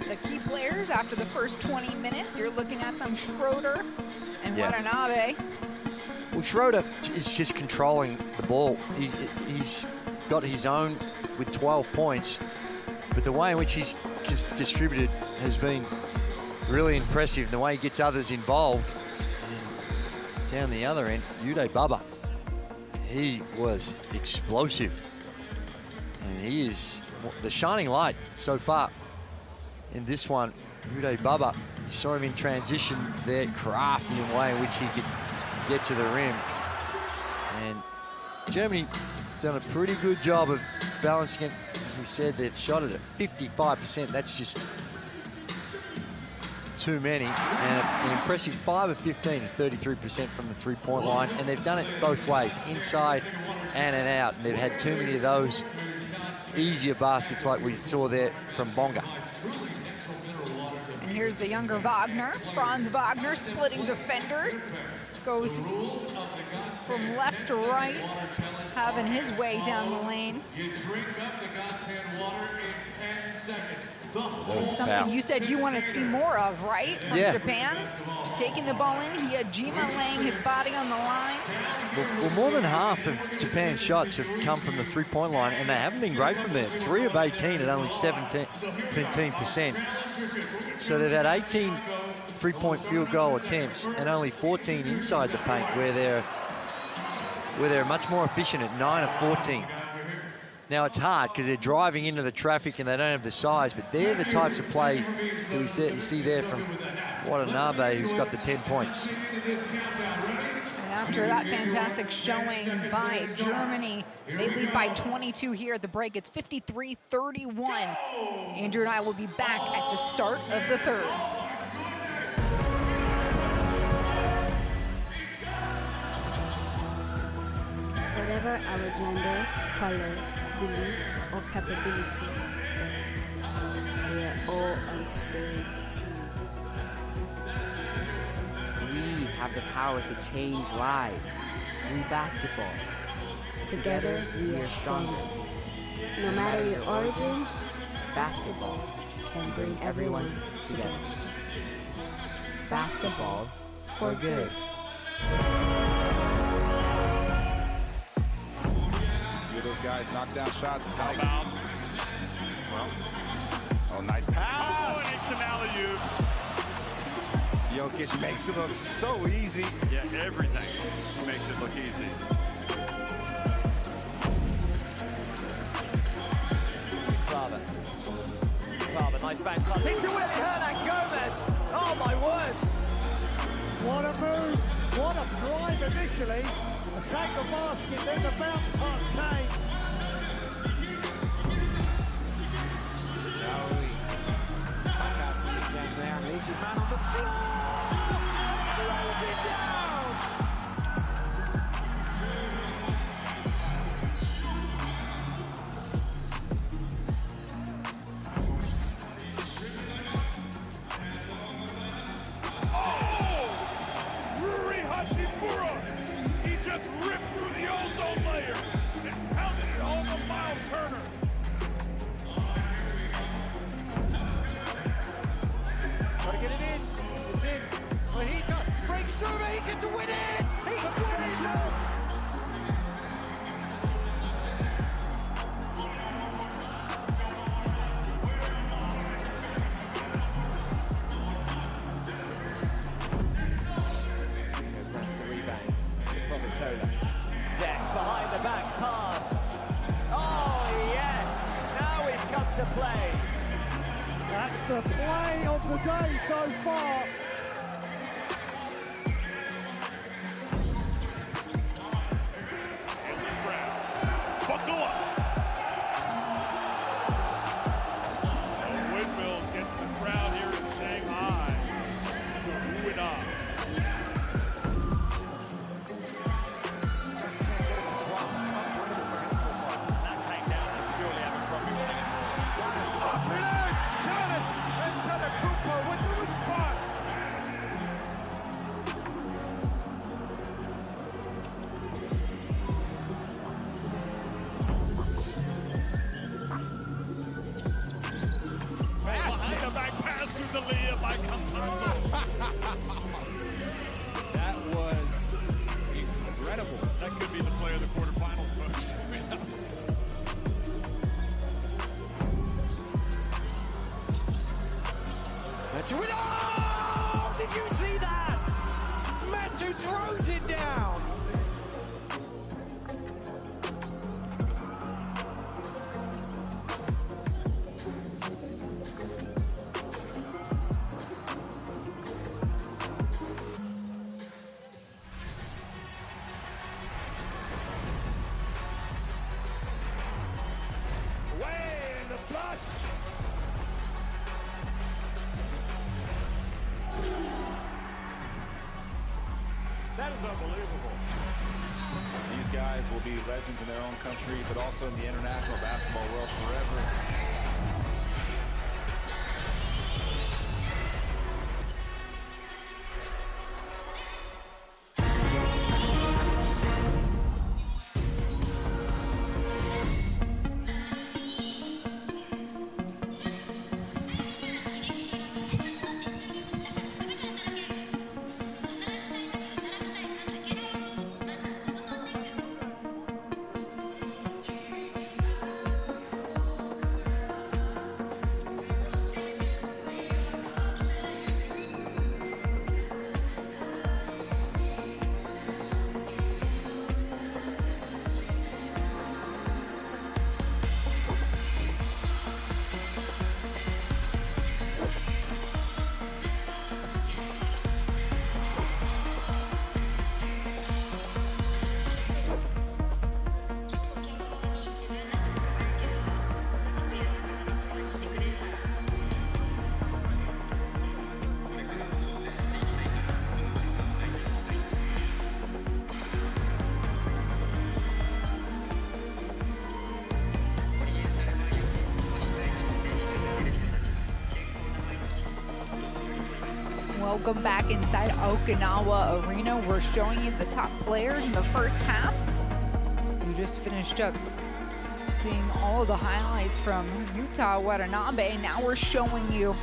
The key players after the first 20 minutes, you're looking at them, Schroeder and Watanabe. Well, Schroeder is just controlling the ball. He's got his own with 12 points, but the way in which he's just distributed has been really impressive. The way he gets others involved. And down the other end, Uday Baba. He was explosive. And he is the shining light so far in this one. Uday Baba, you saw him in transition there, crafty in a way in which he could get to the rim. And Germany done a pretty good job of balancing it. As we said, they've shot it at 55%. That's just too many. And an impressive 5 of 15 at 33% from the three-point line. And they've done it both ways, inside and out. And they've had too many of those easier baskets like we saw there from Bonga. And here's the younger Wagner, Franz Wagner, splitting defenders. Goes from left to right, having his way down the lane. Something you said you want to see more of, right? From Japan, taking the ball in. Hiyajima laying his body on the line. Well, more than half of Japan's shots have come from the three-point line, and they haven't been great from there. 3 of 18 at only 17%. So they've had 18 three-point field goal attempts and only 14 inside the paint, where they're much more efficient at 9 of 14. Now it's hard because they're driving into the traffic and they don't have the size, but they're the types of play that we see there from Watanabe, who's got the 10 points. And after that fantastic showing by Germany, they lead by 22 here at the break. It's 53-31. Andrew and I will be back at the start of the third. Whatever our gender, color, belief, or capability, we are all on the same team. We have the power to change lives. In basketball, Together we are stronger. No matter your origin, basketball can bring everyone together. basketball for good. Those guys knock down shots. How about? Well, oh, nice pass. Oh, and it's an alley-oop. Jokic makes it look so easy. Yeah, everything makes it look easy. Father, nice bounce pass into Willie Hernan-Gomez. Oh my word! What a move! What a drive initially. Attack the basket, then the bounce pass came. Now we back out to the game there. Leaves his man on the floor. Throws it down. He just ripped through the ozone layer and pounded it home to Miles Turner. Gotta get it in. It's in. Fajita breaks through. He gets to win it. He can win it. Deck behind the back pass. Oh yes, now we've come to play. That's the play of the day so far. In the crowd. Buckle up. The windmill gets the crowd here in Shanghai. Who it on? That was incredible. That could be the play of the quarterfinals, folks. Oh! Did you see that? Metu throws it down. That is unbelievable. These guys will be legends in their own country, but also in the international basketball world forever. welcome back inside Okinawa Arena. We're showing you the top players in the first half. You just finished up seeing all the highlights from Utah Watanabe. Now we're showing you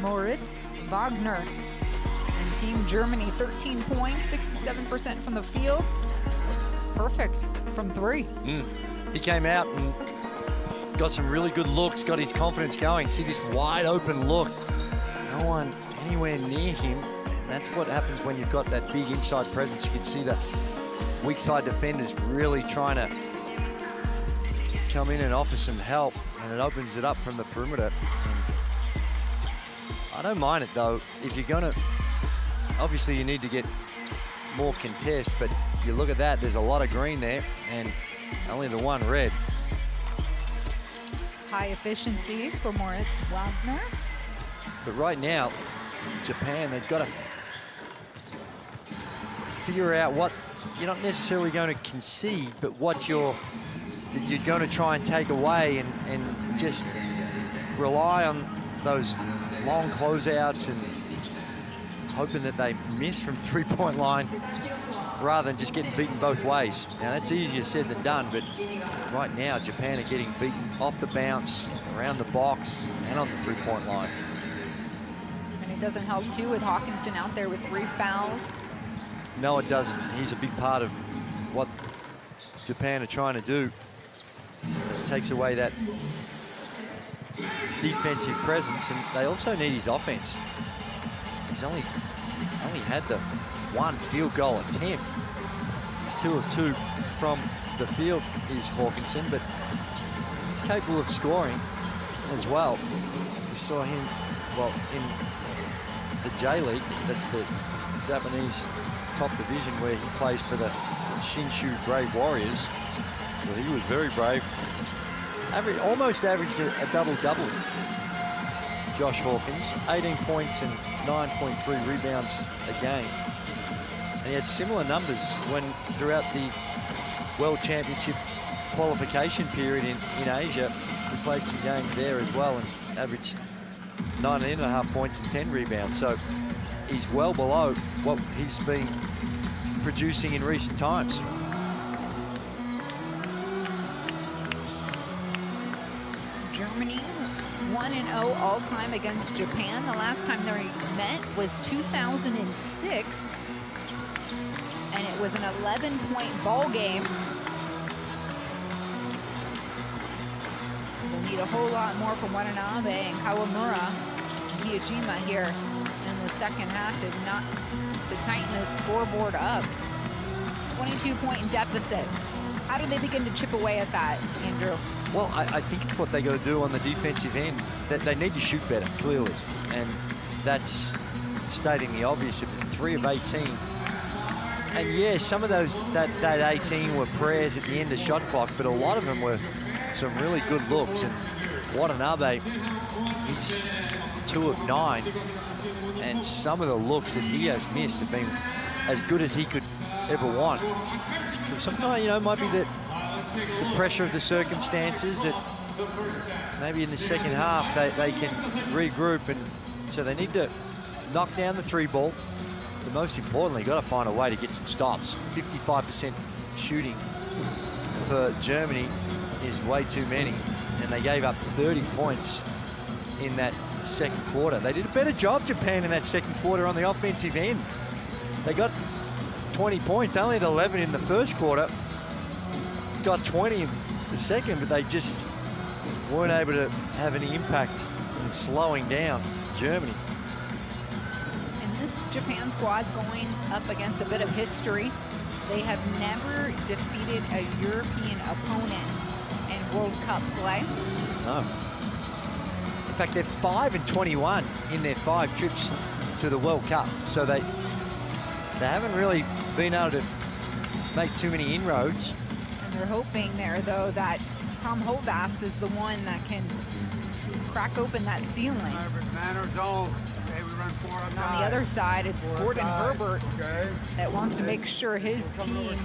Moritz Wagner and Team Germany. 13 points, 67% from the field. Perfect from three. He came out and got some really good looks, got his confidence going. See this wide open look. No one anywhere near him. And that's what happens when you've got that big inside presence. You can see the weak side defenders really trying to come in and offer some help, and it opens it up from the perimeter. I don't mind it though. If you're gonna, obviously you need to get more contests, but you look at that, there's a lot of green there and only the one red. High efficiency for Moritz Wagner. But right now, Japan, they've got to figure out what you're not necessarily going to concede, but what you're going to try and take away, and just rely on those long closeouts and hoping that they miss from three-point line rather than just getting beaten both ways. Now, that's easier said than done, but right now, Japan are getting beaten off the bounce, around the box, and on the three-point line. And it doesn't help, too, with Hawkinson out there with 3 fouls. No, it doesn't. He's a big part of what Japan are trying to do. It takes away that defensive presence, and they also need his offense. He's only had the 1 field goal attempt. He's 2 of 2 from the field is Hawkinson, but he's capable of scoring as well. We saw him, well, in the J-League, that's the Japanese top division where he plays for the Shinshu Brave Warriors. Well, he was very brave. Almost averaged a double-double. Josh Hawkins, 18 points and 9.3 rebounds a game. And he had similar numbers when throughout the World Championship qualification period in Asia. He played some games there as well and averaged 19.5 points and 10 rebounds. So he's well below what he's been producing in recent times. Germany 1-0 all-time against Japan. The last time they met was 2006, and it was an 11-point ball game. We'll need a whole lot more from Watanabe and Kawamura. Hiyajima here in the second half did not to tighten the scoreboard up. 22-point deficit. How do they begin to chip away at that, Andrew? Well, I think it's what they got to do on the defensive end. That they need to shoot better, clearly, and that's stating the obvious. 3 of 18, and yeah, some of those that 18 were prayers at the end of shot clock, but a lot of them were some really good looks. And Watanabe, he's 2 of 9, and some of the looks that he has missed have been as good as he could ever want. So sometimes, you know, it might be the pressure of the circumstances that maybe in the second half they can regroup, and so they need to knock down the 3 ball. But most importantly, got to find a way to get some stops. 55% shooting for Germany is way too many, and they gave up 30 points in that second quarter. They did a better job, Japan, in that second quarter on the offensive end. They got 20 points. They only had 11 in the first quarter. Got 20 in the second, but they just weren't able to have any impact in slowing down Germany. And this Japan squad's going up against a bit of history. They have never defeated a European opponent in World Cup play. No. In fact, they're 5-21 in their 5 trips to the World Cup. So they haven't really been able to make too many inroads. And they're hoping there, though, that Tom Hovass is the one that can crack open that ceiling. Man or zone. Okay, we run 4 on And on the other side, it's Gordon Herbert that wants to make sure his team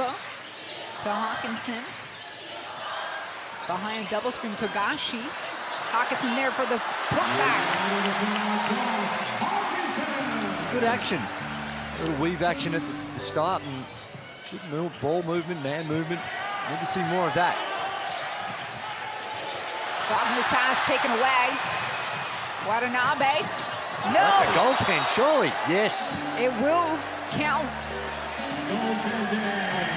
Baba to Hawkinson. Behind a double screen, Togashi. Hawkinson there for the putback. It's good action. A little weave action at the start and good ball movement, man movement. Need to see more of that. Wagner's pass taken away. Watanabe. No! That's a goaltend, surely. Yes. It will count. A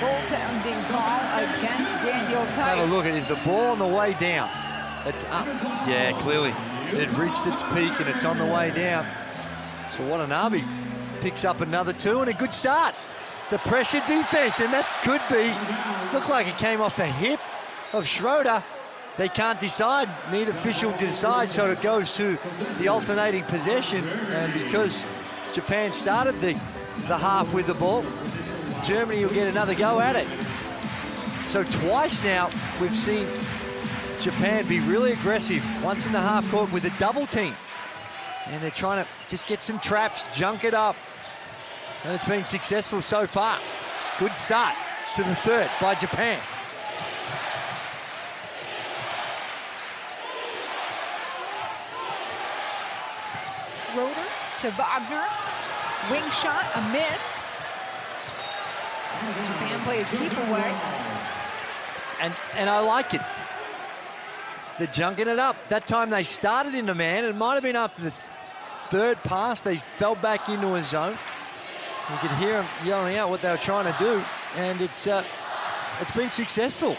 goaltending call against Daniel Tice. Let's have a look. Is the ball on the way down? It's up. Yeah, clearly. It reached its peak and it's on the way down. So Watanabe picks up another 2 and a good start. The pressure defense, and that could be, looked like it came off the hip of Schroeder. They can't decide, neither official decides, so it goes to the alternating possession. And because Japan started the half with the ball, Germany will get another go at it. So twice now we've seen Japan be really aggressive, once in the half court with a double team. And they're trying to just get some traps, junk it up. And it's been successful so far. Good start to the third by Japan. Schroeder to Wagner. Wing shot, a miss. Japan plays keep away. And I like it. They're junking it up. That time they started in the man. It might have been after the third pass. They fell back into a zone. You could hear them yelling out what they were trying to do. And it's been successful.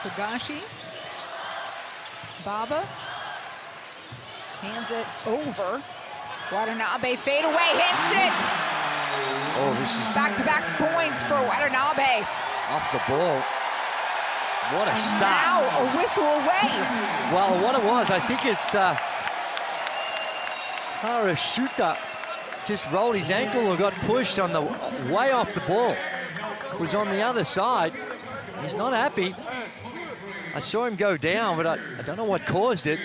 Togashi. Baba. Hands it over. Watanabe fade away, hits it! Oh, this is back-to-back points for Watanabe. Off the ball. What a start. Now a whistle away. Well, what it was, I think it's Harashuta just rolled his ankle or got pushed on the way off the ball. It was on the other side. He's not happy. I saw him go down, but I don't know what caused it.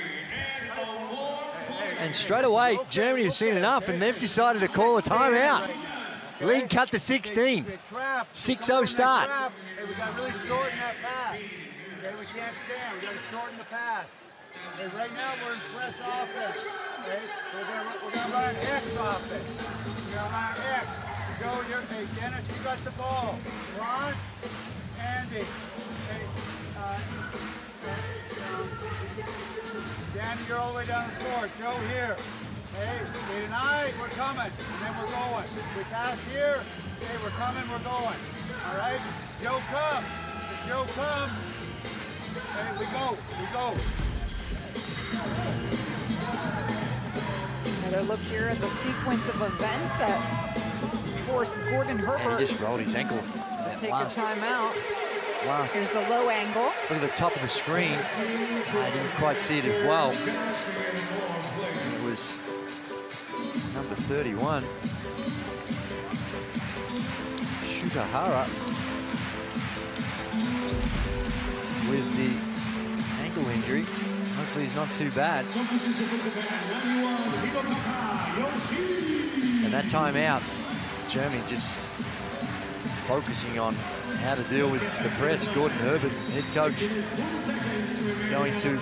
And straight away, Germany has seen enough, and they've decided to call a timeout. Lead cut to 16. 6-0 start. Hey, we got to really shorten that pass. Okay, we can't stand. We got to shorten the pass. Hey, right now we're in press offense. Okay, we're gonna run X offense. We're gonna run X. Go, hey, Dennis, you got the ball. Ron, Andy. Hey, Danny, you're all the way down the floor. Joe here. Hey, Kate and I, we're coming, and then we're going. We pass here, hey, we're coming, we're going. All right? Joe, come. If Joe comes, hey, we go. Another look here at the sequence of events that forced Gordon Herbert And he just rolled his ankle. to take a timeout. Here's the low angle. Look at the top of the screen. I didn't quite see it as well. It was number 31. Shutahara with the ankle injury. Hopefully he's not too bad. And that timeout, Germany just focusing on how to deal with the press. Gordon Herbert, head coach, going to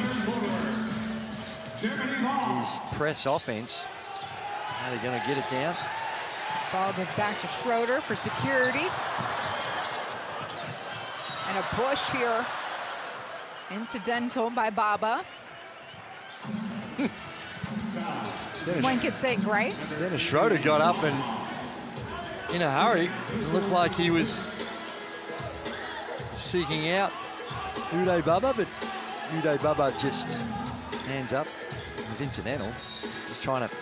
his press offense. How are they going to get it down? Ball gets back to Schroeder for security. And a push here. Incidental by Baba. One could think, right? Dennis Schroeder got up and in a hurry. It looked like he was seeking out Uday Baba, but Uday Baba just hands up. It was incidental, just trying to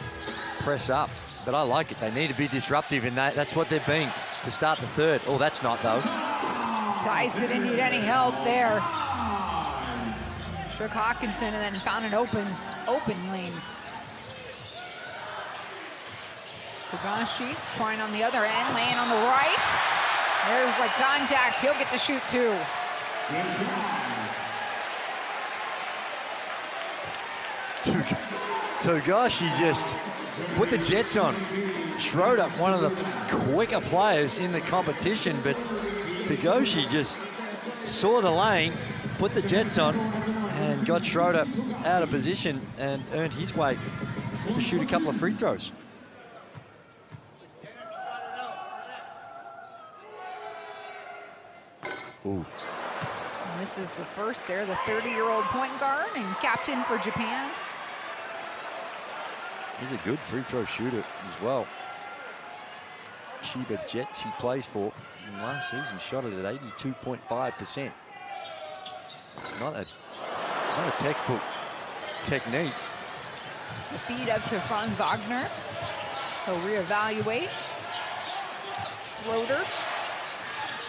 press up. But I like it. They need to be disruptive, and that's what they've been to start the third. Oh, that's not, though. Tice didn't need any help there. Shook Hawkinson and then found an open lane. Togashi trying on the other end, laying on the right. There's like contact. He'll get to shoot too. Togashi just put the Jets on. Schroeder, one of the quicker players in the competition, but Togashi just saw the lane, put the Jets on, and got Schroeder out of position and earned his way to shoot a couple of free throws. Ooh. And this is the first there, the 30-year-old point guard and captain for Japan. He's a good free throw shooter as well. Chiba Jets he plays for. And last season shot it at 82.5%. It's not a textbook technique. The feed up to Franz Wagner. He'll reevaluate. Schroeder.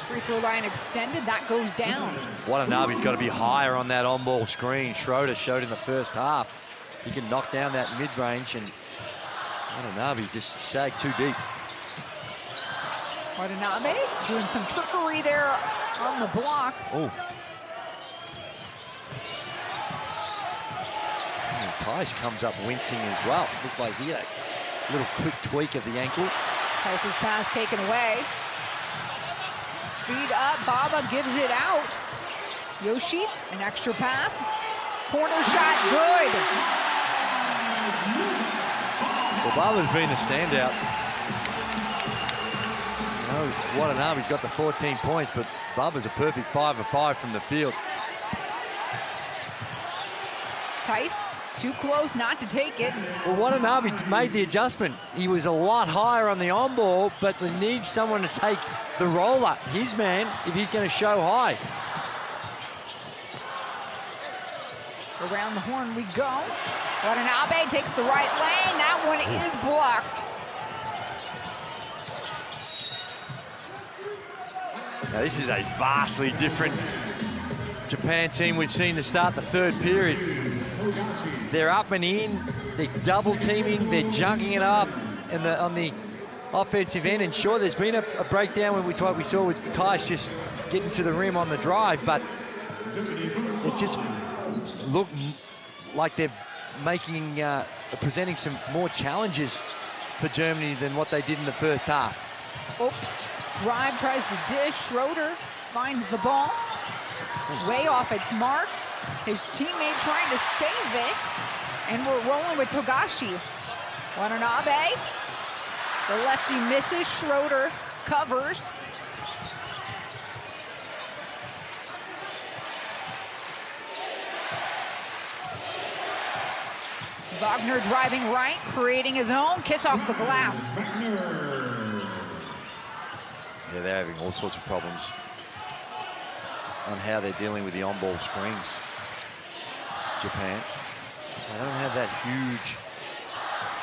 Free throw line extended, that goes down. Watanabe's got to be higher on that on-ball screen. Schroeder showed in the first half. He can knock down that mid-range, and Watanabe just sagged too deep. Watanabe doing some trickery there on the block. Oh. Tice comes up wincing as well. Looked like he had a little quick tweak of the ankle. Tice's pass taken away. Feed up, Baba gives it out. Yoshi, an extra pass. Corner shot, good. Well, Baba's been the standout. Watanabe's got the 14 points, but Baba's a perfect 5 of 5 from the field. Tice, too close not to take it. Well, Watanabe made the adjustment. He was a lot higher on the on-ball, but they need someone to take the roller, his man, if he's going to show high. Around the horn we go. Watanabe takes the right lane. That one is blocked. Now, this is a vastly different Japan team we've seen to start the third period. They're up and in, they're double teaming, they're junking it up on the offensive end. And sure, there's been a breakdown when we saw with Tice just getting to the rim on the drive, but it just looked like they're making, presenting some more challenges for Germany than what they did in the first half. Oops, drive, tries to dish. Schroeder finds the ball. Way off its mark. His teammate trying to save it. And we're rolling with Togashi. Watanabe. The lefty misses. Schroeder covers. Wagner driving right, creating his own. Kiss off the glass. Yeah, they're having all sorts of problems on how they're dealing with the on-ball screens. Japan. They don't have that huge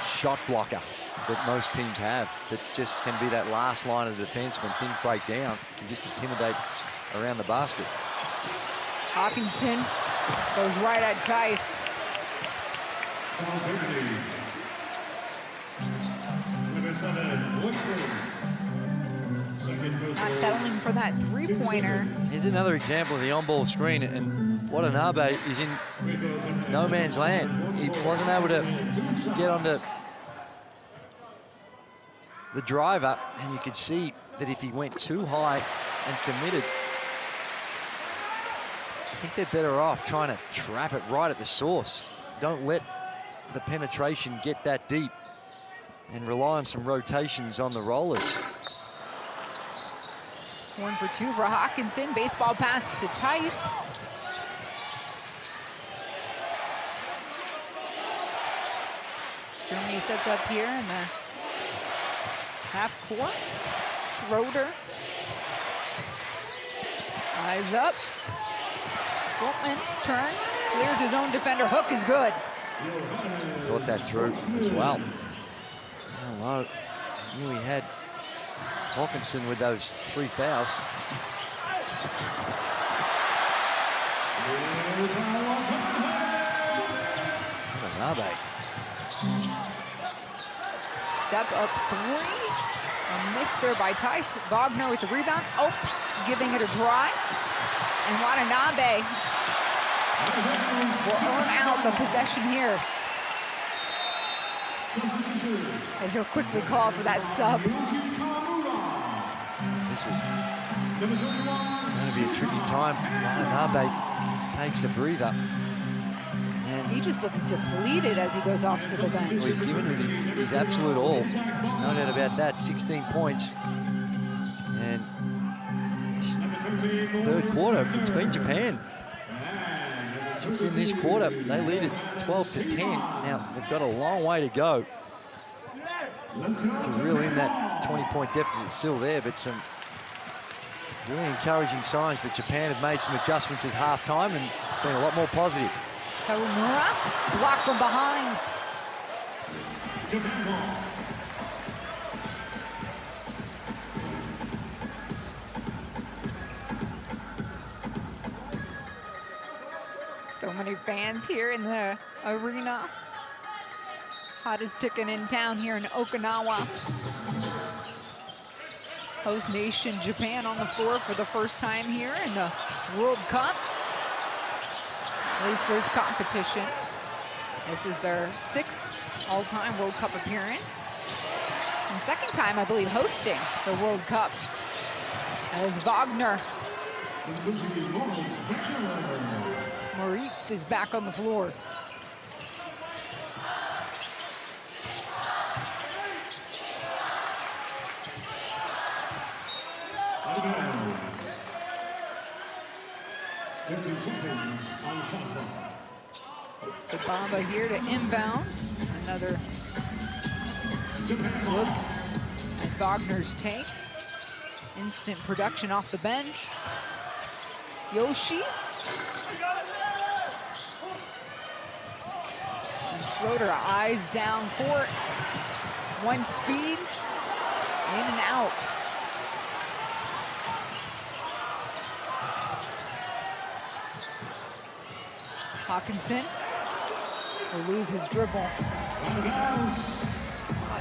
shot blocker that most teams have, that just can be that last line of defense when things break down, can just intimidate around the basket. Hawkinson goes right at Tice. Not settling for that three-pointer. Here's another example of the on-ball screen, and Watanabe is in no man's land. He wasn't able to get onto the driver, and you could see that if he went too high and committed, I think they're better off trying to trap it right at the source. Don't let the penetration get that deep, and rely on some rotations on the rollers. 1 for 2 for Hawkinson. Baseball pass to Tice. Germany sets up here in the half court. Schroeder. Eyes up. Fultman turns, clears his own defender. Hook is good. Thought that through as well. Hello. Knew he had Hawkinson with those 3 fouls. Watanabe. Step up 3. A miss there by Tice. Wagner with the rebound. Obst giving it a try. And Watanabe will earn out the possession here. And he'll quickly call for that sub. This is going to be a tricky time. Watanabe takes a breather. And he just looks depleted as he goes off to the bench. Well, he's given it his absolute all. There's no doubt about that. 16 points. And third quarter, it's been Japan. Just in this quarter, they lead it 12-10. Now, they've got a long way to go to reel in that 20-point deficit still there, but some really encouraging signs that Japan have made some adjustments at halftime, and it's been a lot more positive. Kawamura, blocked from behind. So many fans here in the arena. Hottest ticket in town here in Okinawa. Host nation Japan on the floor for the first time here in the World Cup. At least this competition. This is their 6th all-time World Cup appearance. And second time, I believe, hosting the World Cup. As Wagner. Moritz is back on the floor. So Bamba here to inbound. Another look at Wagner's take. Instant production off the bench. Yoshi. And Schroeder eyes down court. One speed, in and out. Hawkinson will lose his dribble. I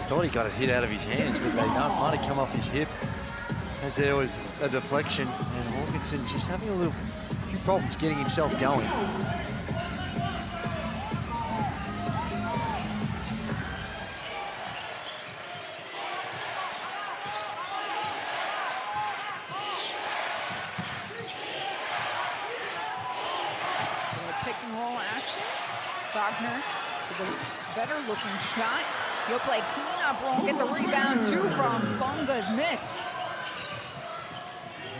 thought he got a hit out of his hands, but they might have come off his hip as there was a deflection, and Hawkinson just having a few problems getting himself going. Wagner to the better looking shot. He'll play cleanup roll, get the rebound too from Bonga's miss.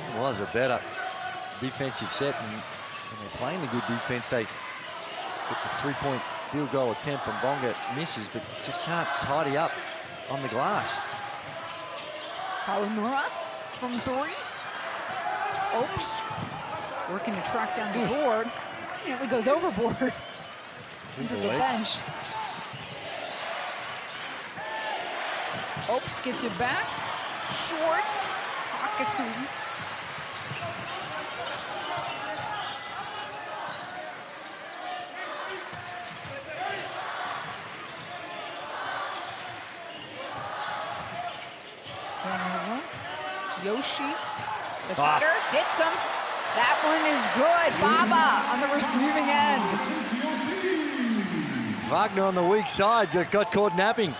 It was a better defensive set, and when they're playing the good defense, they get the three-point field goal attempt, and Bonga misses, but just can't tidy up on the glass. Kawamura from three. Obst working to track down the board. Nearly goes overboard. Into the bench. Obst gets it back. Short. Hawkinson. Yoshi, the cutter, hits him. That one is good. Baba on the receiving end. Wagner on the weak side got caught napping.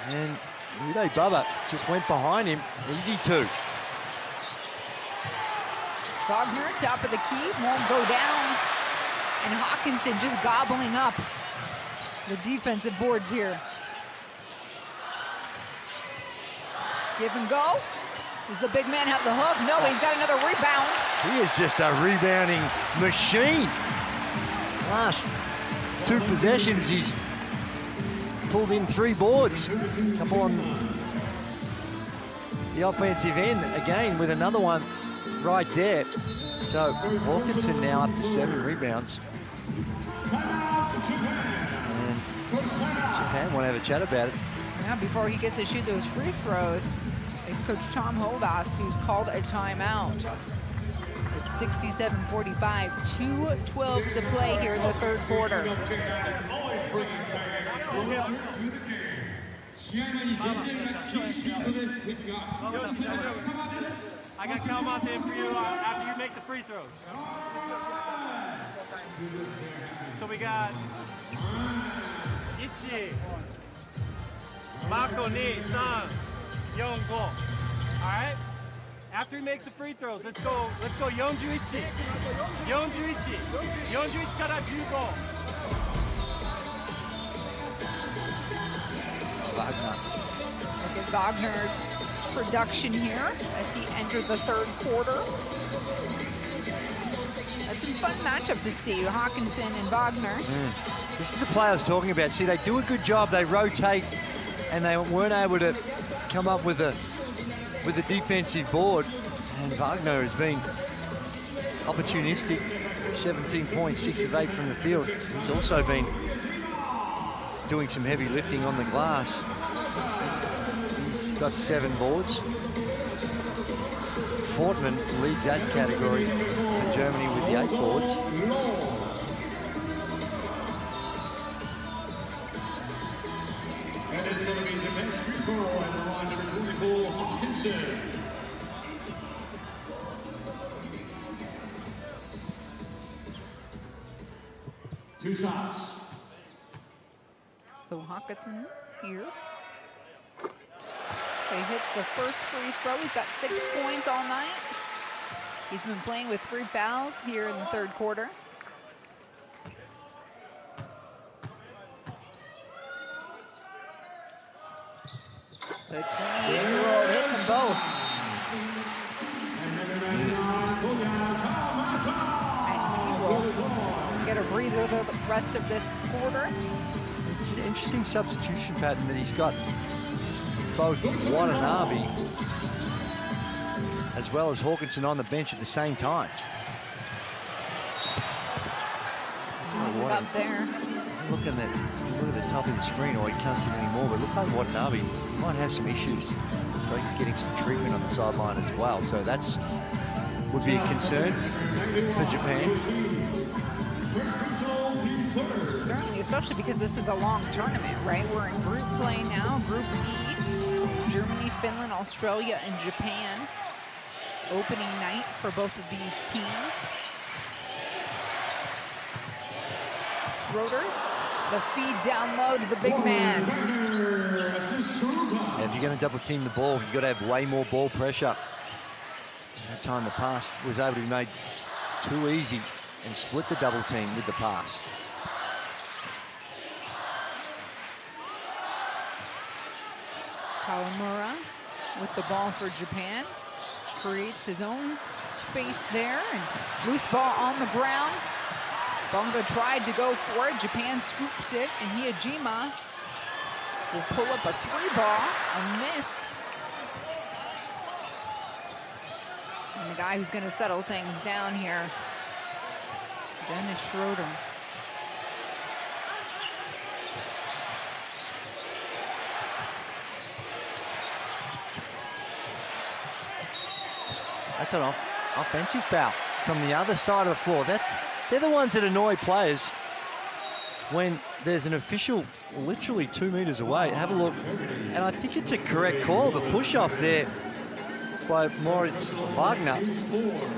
And Uday Baba just went behind him. Easy two. Wagner, top of the key, won't go down. And Hawkinson just gobbling up the defensive boards here. Give and go. Does the big man have the hook? No, he's got another rebound. He is just a rebounding machine. Last two possessions, he's pulled in 3 boards. Couple on the offensive end again with another one right there. So Hawkinson now up to 7 rebounds. And Japan want to have a chat about it. Yeah, before he gets to shoot those free throws, it's Coach Tom Hovas who's called a timeout. It's 67-45, 2:12 to play here in the third quarter. I got Cal Monte for you after you make the free throws. So we got 1 Mako 2 3 4 5. All right? After he makes the free throws, let's go 41 から15. Wagner. Look at Wagner's production here as he entered the third quarter. That's a fun matchup to see, Hawkinson and Wagner. This is the player I was talking about. See, they do a good job. They rotate, and they weren't able to come up with a defensive board. And Wagner has been opportunistic. 17 points, 6 of 8 from the field. He's also been doing some heavy lifting on the glass. He's got 7 boards. Fortman leads that category for Germany with the 8 boards. And it's going to be defense free throw and the line number 44, Hawkinson. Two shots. So Hawkinson here. So he hits the first free throw. He's got 6 points all night. He's been playing with 3 fouls here in the third quarter. The 28-year-old hits them both. And he will get a breather the rest of this quarter. It's an interesting substitution pattern that he's got both Watanabe as well as Hawkinson on the bench at the same time. Up there. Look at the top of the screen, or he can't see it anymore, but look like Watanabe might have some issues. Looks like he's getting some treatment on the sideline as well, so that's would be a concern for Japan. Certainly, especially because this is a long tournament, right? We're in group play now, Group E. Germany, Finland, Australia, and Japan. Opening night for both of these teams. Schroeder, the feed down low to the big man. Yeah, if you're going to double team the ball, you've got to have way more ball pressure. That time the pass was able to be made too easy and split the double team with the pass. Kawamura with the ball for Japan. Creates his own space there, and loose ball on the ground. Bonga tried to go for it. Japan scoops it, and Hiyajima will pull up a 3-ball, a miss. And the guy who's going to settle things down here, Dennis Schroeder. That's an offensive foul from the other side of the floor. They're the ones that annoy players when there's an official literally 2 meters away. Have a look. And I think it's a correct call, the push-off there by Moritz Wagner.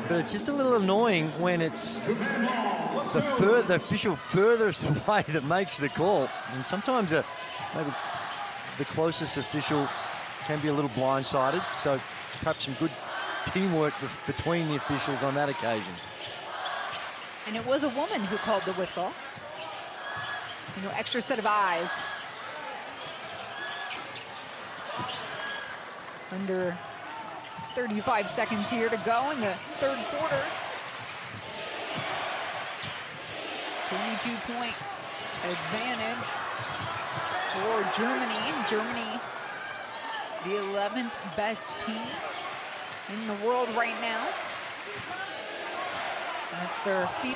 But it's just a little annoying when it's the official furthest away that makes the call. And sometimes maybe the closest official can be a little blindsided. So perhaps some good teamwork between the officials on that occasion. And it was a woman who called the whistle. You know, extra set of eyes. Under 35 seconds here to go in the third quarter. 22-point advantage for Germany. Germany, the 11th best team in the world right now. That's their FIBA.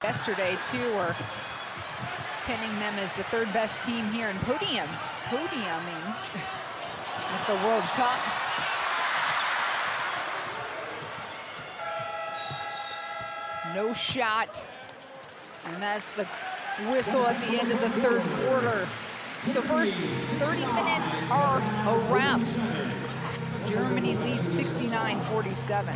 Yesterday, too, were pinning them as the 3rd best team here in podiuming at the World Cup. No shot. And that's the whistle at the end of the third quarter. So first 30 minutes are a wrap. Germany leads 69-47.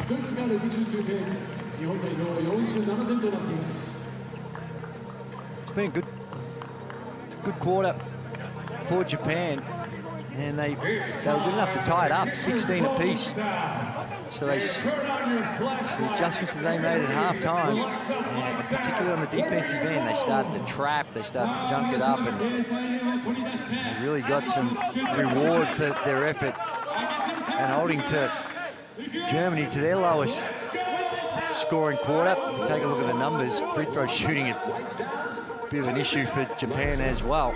It's been a good quarter for Japan, and they were good enough to tie it up, 16 apiece. So the adjustments that they made at halftime, and particularly on the defensive end, they started to trap, they started to junk it up, and they really got some reward for their effort and holding to Germany to their lowest scoring quarter. If you take a look at the numbers, free throw shooting a bit of an issue for Japan as well.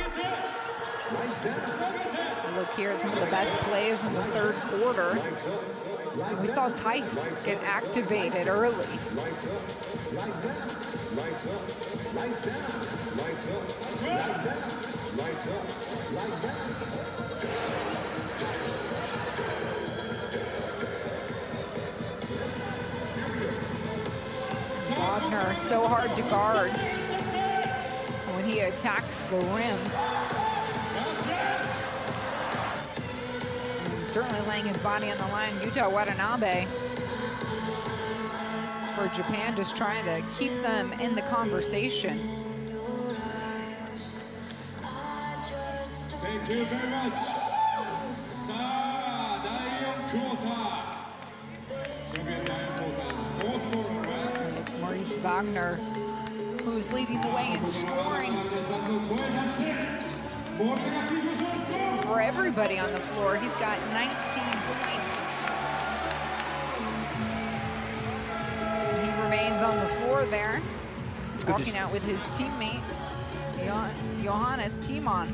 Look here at some of the best plays in the third quarter. We saw Tice get activated early. Wagner, so hard to guard when he attacks the rim. Certainly laying his body on the line. Yuta Watanabe for Japan, just trying to keep them in the conversation. Thank you very much. It's Moritz Wagner who's leading the way in scoring for everybody on the floor. He's got 19 points. He remains on the floor there, walking out with his teammate, Johannes Timon.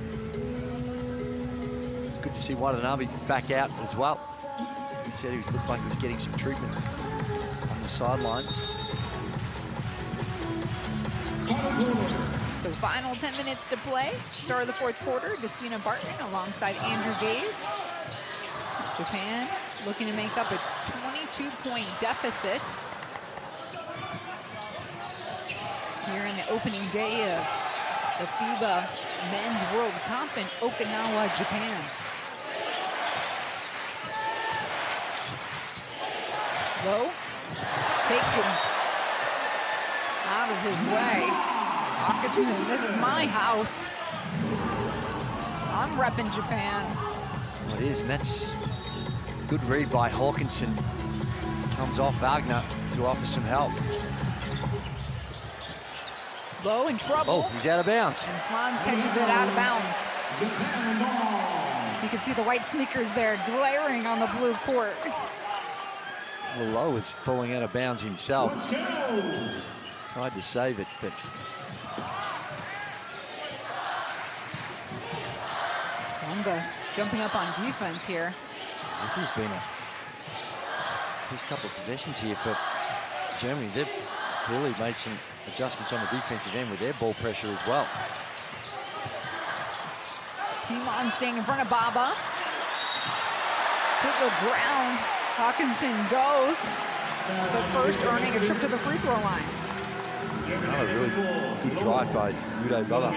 Good to see Watanabe back out as well. He said he looked like he was getting some treatment on the sideline. So final 10 minutes to play. Start of the fourth quarter. Despina Barton alongside Andrew Gaze. Japan looking to make up a 22-point deficit here in the opening day of the FIBA Men's World Cup in Okinawa, Japan. Low, taken out of his way. Hawkinson, this is my house. I'm repping Japan. Well, it is, and that's a good read by Hawkinson. Comes off Wagner to offer some help. Low in trouble. Oh, he's out of bounds. And Franz catches it out of bounds. You can see the white sneakers there glaring on the blue court. Well, Lowe is falling out of bounds himself. Tried to save it, but Bonga jumping up on defense here. this has been a first couple of possessions here for Germany. They've clearly made some adjustments on the defensive end with their ball pressure as well. Timon staying in front of Baba. To the ground. Hawkinson goes, but first earning a trip to the free throw line. Another really good drive by Udo Baba.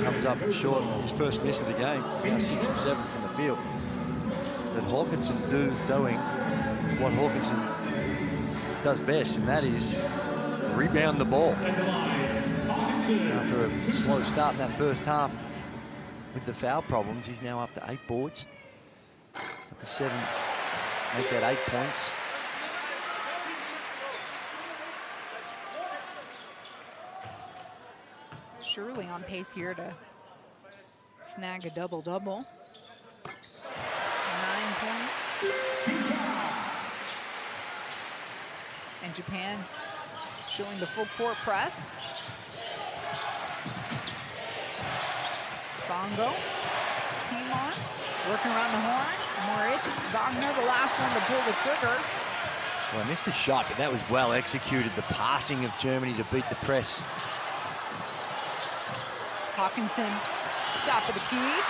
Comes up short, his first miss of the game. It's now 6 and 7 from the field. But Hawkinson doing what Hawkinson does best, and that is rebound the ball. After a slow start in that first half with the foul problems, he's now up to 8 boards. Up to 7, make that 8 points. Surely on pace here to snag a double-double. 9 points. And Japan showing the full court press. Bongo, Timon, working around the horn. Moritz Wagner, the last one to pull the trigger. Well, I missed the shot, but that was well executed. The passing of Germany to beat the press. Hawkinson, top of the key.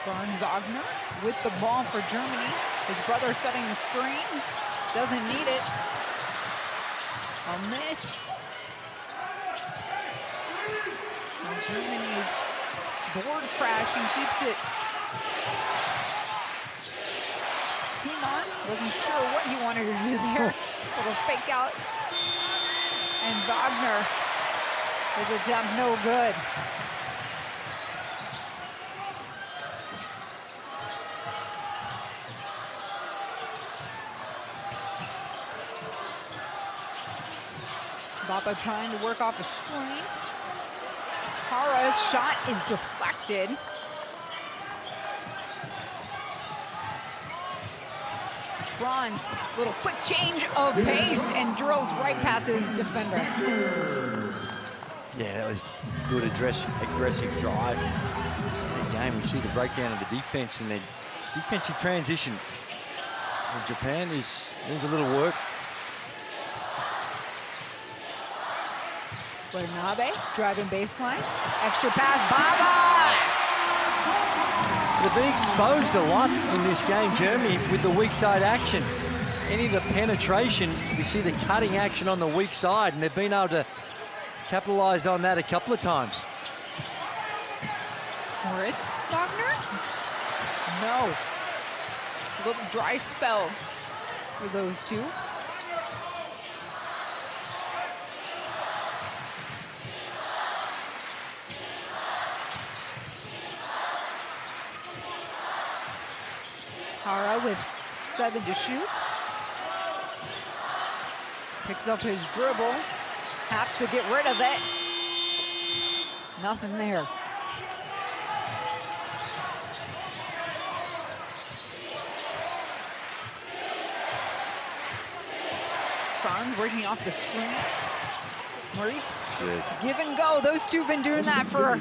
Franz Wagner with the ball for Germany. His brother setting the screen. Doesn't need it. A miss. Well, Germany's board crashing, keeps it. Timon wasn't sure what he wanted to do there. Little fake out. And Wagner, his attempt no good. Bapa trying to work off a screen. Hara's shot is deflected. Franz, little quick change of pace and drills right past his defender. Yeah, that was good aggressive drive. Again, we see the breakdown of the defense and then defensive transition. And Japan needs a little work. Watanabe driving baseline. Extra pass, Baba! They've been exposed a lot in this game, Germany, with the weak side action. Any of the penetration, we see the cutting action on the weak side, and they've been able to capitalize on that a couple of times. Moritz, Wagner? No. A little dry spell for those two. Hara with 7 to shoot. Picks up his dribble. Has to get rid of it. Nothing there. Franz working off the screen. Moritz, give and go. Those two have been doing that for a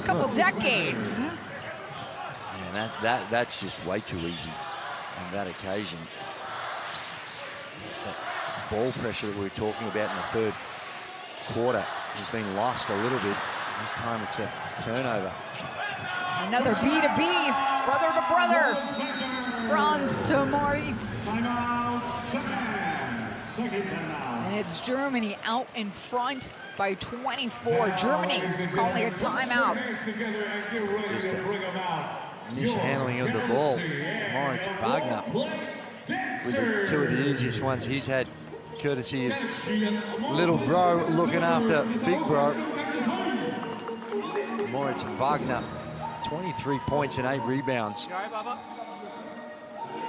couple decades. Man, that's just way too easy on that occasion. That ball pressure that we were talking about in the third quarter has been lost a little bit. This time it's a turnover. Another B2B, brother to brother. Franz to Moritz. And it's Germany out in front by 24. Germany calling a timeout. Just mishandling of the ball. Moritz Wagner with two of the easiest ones he's had, courtesy of little bro looking after big bro. Moritz Wagner, 23 points and 8 rebounds. You all right, Baba?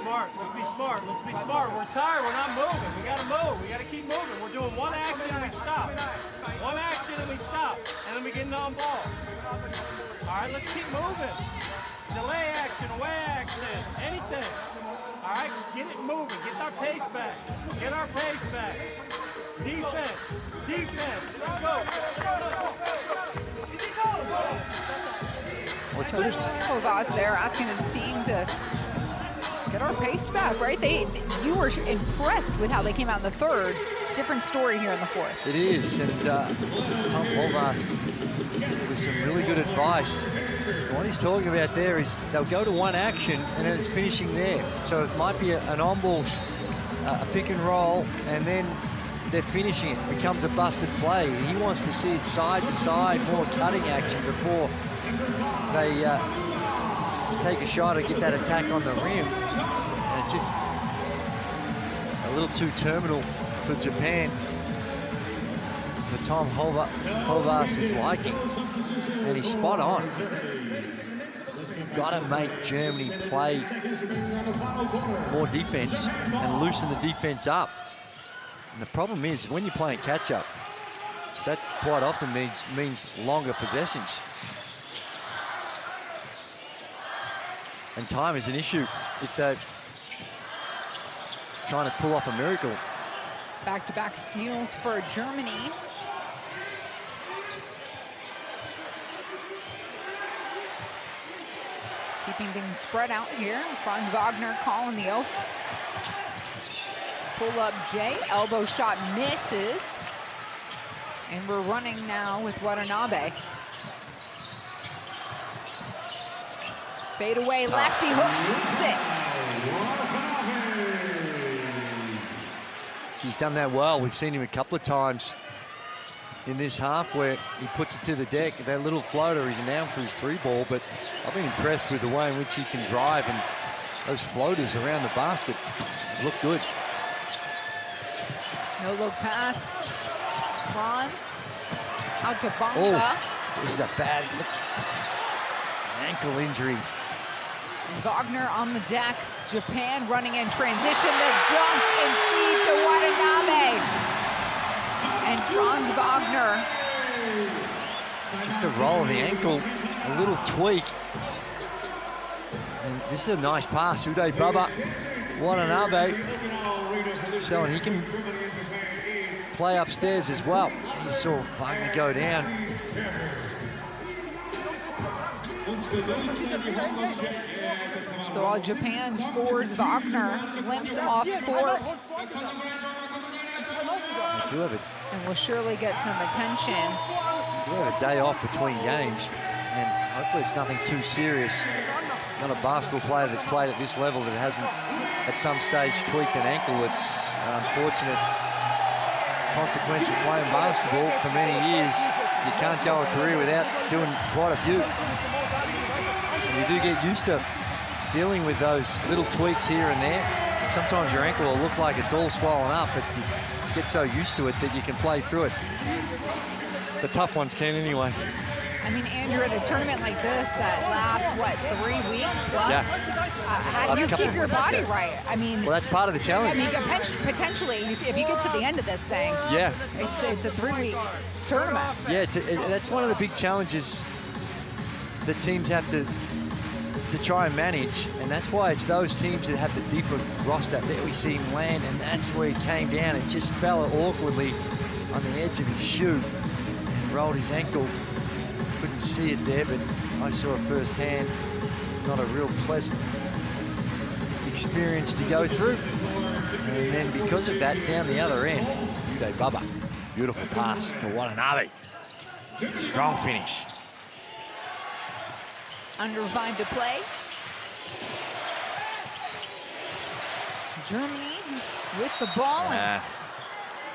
Smart. Let's be smart. Let's be smart. We're tired. We're not moving. We got to move. We got to keep moving. We're doing one action and we stop. One action and we stop. And then we get on ball. All right, let's keep moving. Delay action, away action, anything. All right, get it moving. Get our pace back. Get our pace back. Defense. Defense. Let's go. Coach Kovas there asking his team to get our pace back, right? You were impressed with how they came out in the third. Different story here in the fourth. It is, and Tom Kovas with some really good advice. What he's talking about there is they'll go to one action and then it's finishing there. So it might be an on-ball, a pick and roll, and then they're finishing it. It becomes a busted play. He wants to see it side to side, more cutting action before they take a shot or get that attack on the rim. And it's just a little too terminal for Japan, for Tom Kovas' liking. And he's spot on. Got to make Germany play more defense and loosen the defense up. And the problem is, when you're playing catch-up, that quite often means longer possessions. And time is an issue if they're trying to pull off a miracle. Back-to-back steals for Germany. Keeping things spread out here. Franz Wagner calling the oath. Pull up Jay, elbow shot misses. And we're running now with Watanabe. Fade away, lefty hook, that's it. He's done that well. We've seen him a couple of times in this half where he puts it to the deck. That little floater, he's down for his 3-ball, but I've been impressed with the way in which he can drive, and those floaters around the basket look good. No look pass. Franz out to Bonga. Oh, this is a bad ankle injury. Wagner on the deck. Japan running in transition. The dunk and feed to Watanabe. And Franz Wagner. It's just a roll of the ankle, a little tweak. And this is a nice pass. Uday Baba, Watanabe, showing he can play upstairs as well. You saw Wagner go down. So while Japan scores, Wagner limps off court. They do have and will surely get some attention. do have a day off between games, and hopefully it's nothing too serious. Not a basketball player that's played at this level that hasn't at some stage tweaked an ankle. It's an unfortunate consequence of playing basketball for many years. You can't go a career without doing quite a few. You do get used to dealing with those little tweaks here and there. Sometimes your ankle will look like it's all swollen up, but you get so used to it that you can play through it. The tough ones can anyway. I mean, Andrew, at a tournament like this that lasts, what, 3 weeks plus? Yeah. How do you keep your body right? I mean, well, that's part of the challenge. I mean, potentially, if you get to the end of this thing, yeah, it's a 3-week tournament. Yeah, that's one of the big challenges that teams have to try and manage, and that's why it's those teams that have the deeper roster. There we see him land, and that's where he came down and just fell awkwardly on the edge of his shoe and rolled his ankle. Couldn't see it there, but I saw it firsthand. Not a real pleasant experience to go through. And then because of that, down the other end, Uday Baba. Beautiful pass to Watanabe. Strong finish. Under 5 to play. Germany with the ball. And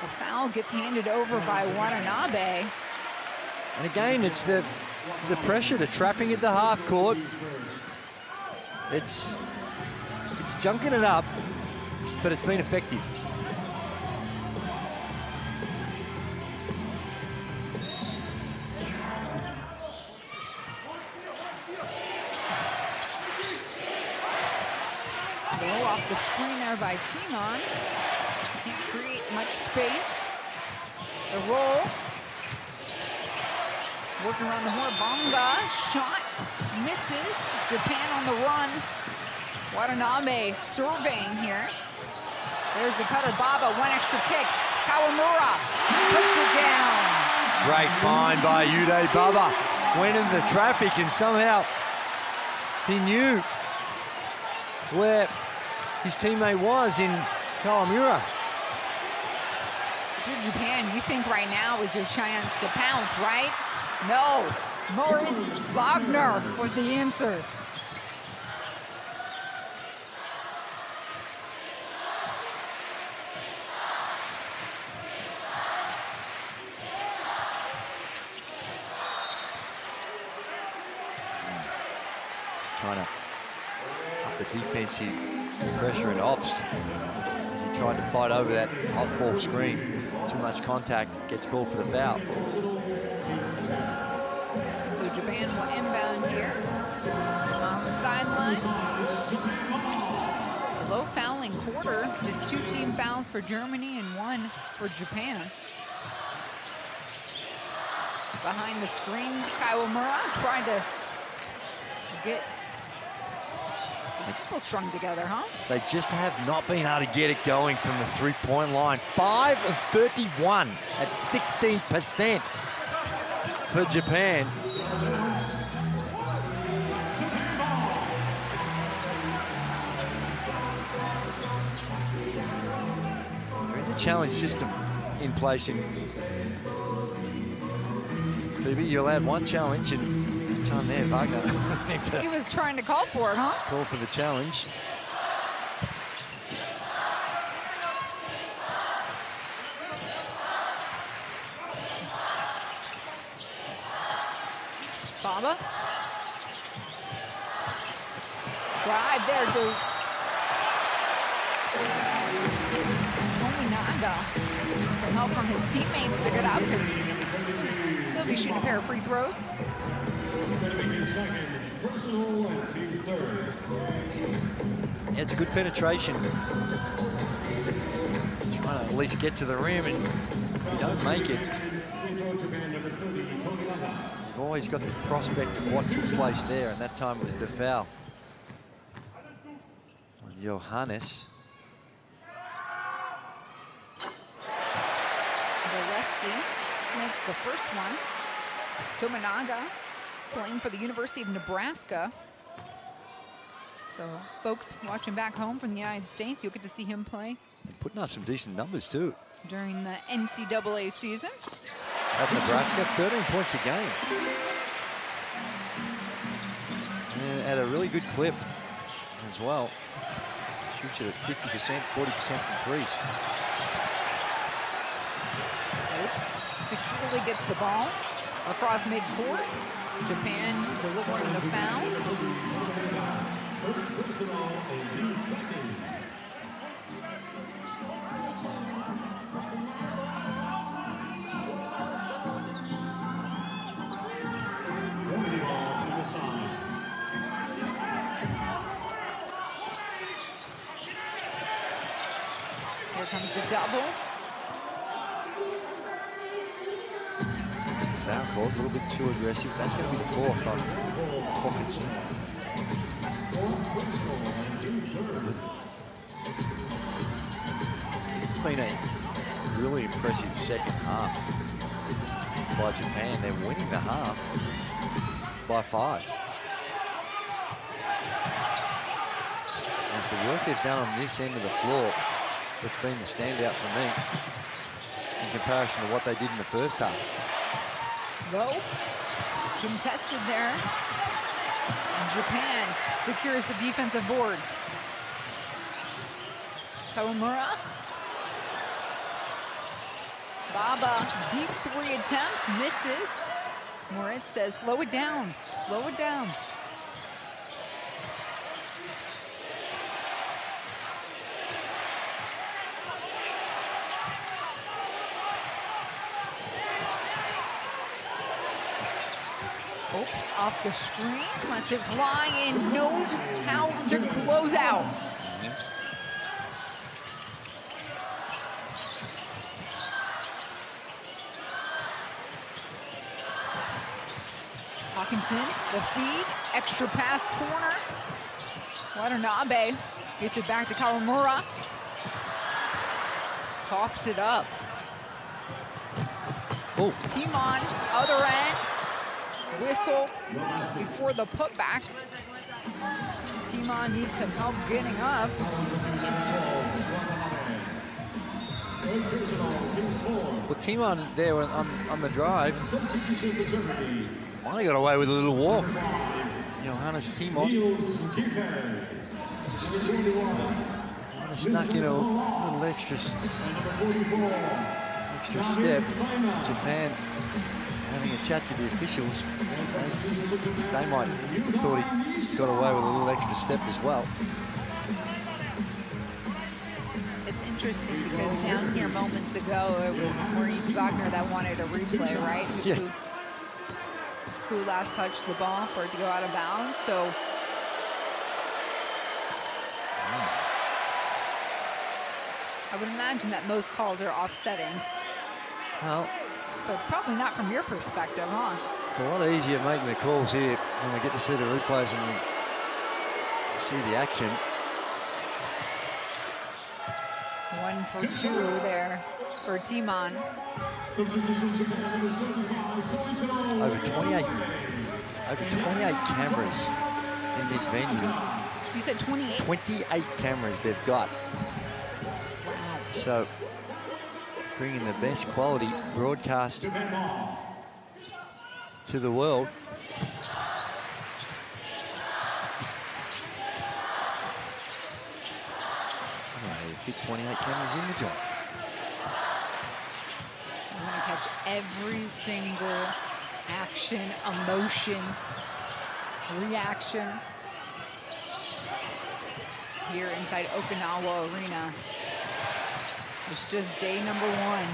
the foul gets handed over by Watanabe. And again, it's the pressure, the trapping at the half court. It's junking it up, but it's been effective. Ball off the screen there by Timon. Can't create much space. The roll. Working around the horn. Bonga. Shot. Misses. Japan on the run. Watanabe surveying here. There's the cutter. Baba. One extra kick. Kawamura puts it down. Great find by Uday Baba. Went in the traffic and somehow he knew where his teammate was in Kawamura. If you're Japan, you think right now is your chance to pounce, right? No, Moritz Wagner with the answer. Just trying to up the defensive pressure and ops as he tried to fight over that off-ball screen. Too much contact, gets called for the foul. And so Japan will inbound here on the sideline. A low fouling quarter, just 2 team fouls for Germany and 1 for Japan. Behind the screen, Kawamura tried to get people strung together, huh? They just have not been able to get it going from the three-point line. 5 of 31 at 16% for Japan. There is a challenge system in place in FIBA. You're allowed 1 challenge, and it's on there, Wagner. He was trying to call for it, huh? Call for the challenge. Baba. Drive there to Tominaga. Some help from his teammates to get up because he'll be shooting a pair of free throws. Yeah, it's a good penetration. Trying to at least get to the rim, and you don't make it. You've always got the prospect of what took place there, and that time it was the foul on Johannes. The lefty makes the first one. Tominaga playing for the University of Nebraska. So folks watching back home from the United States, you'll get to see him play. Putting out some decent numbers too. During the NCAA season. At Nebraska, 13 points a game. And at a really good clip as well. Shoots it at 50%, 40% from threes. Oops. Securely gets the ball across midcourt. Japan delivering the foul. First personal, 18 seconds. Here comes the double. Foul called, a little bit too aggressive. That's going to be the fourth on Hawkinson. This has been a really impressive second half by Japan. They're winning the half by 5. It's the work they've done on this end of the floor that's been the standout for me in comparison to what they did in the first half. Go. Contested there. And Japan secures the defensive board. Kawamura. Baba, deep three attempt, misses. Moritz says, slow it down, slow it down. Oops, off the screen, lets it fly and knows how to close out. Hawkinson, the feed, extra pass corner. Watanabe gets it back to Kawamura. Coughs it up. Oh. Timon, other end. Whistle before the putback. Timon needs some help getting up. Well, Timon there on the drive. Finally got away with a little walk. Johannes Timon just snuck in a little extra step. Japan having a chat to the officials. They might thought he got away with a little extra step as well. It's interesting because down here moments ago it was Maurice Wagner that wanted a replay, right? Yeah. Who last touched the ball for it to go out of bounds. So I would imagine that most calls are offsetting. Well, but probably not from your perspective, huh? It's a lot easier making the calls here when we get to see the replays and see the action. 1 for 2 there for Timon. Over 28 cameras in this venue. You said 28? 28 cameras they've got. Wow. So bringing the best quality broadcast to the world. They fit 28 cameras in the joint. I'm going to catch every single action, emotion, reaction here inside Okinawa Arena. It's just day number 1.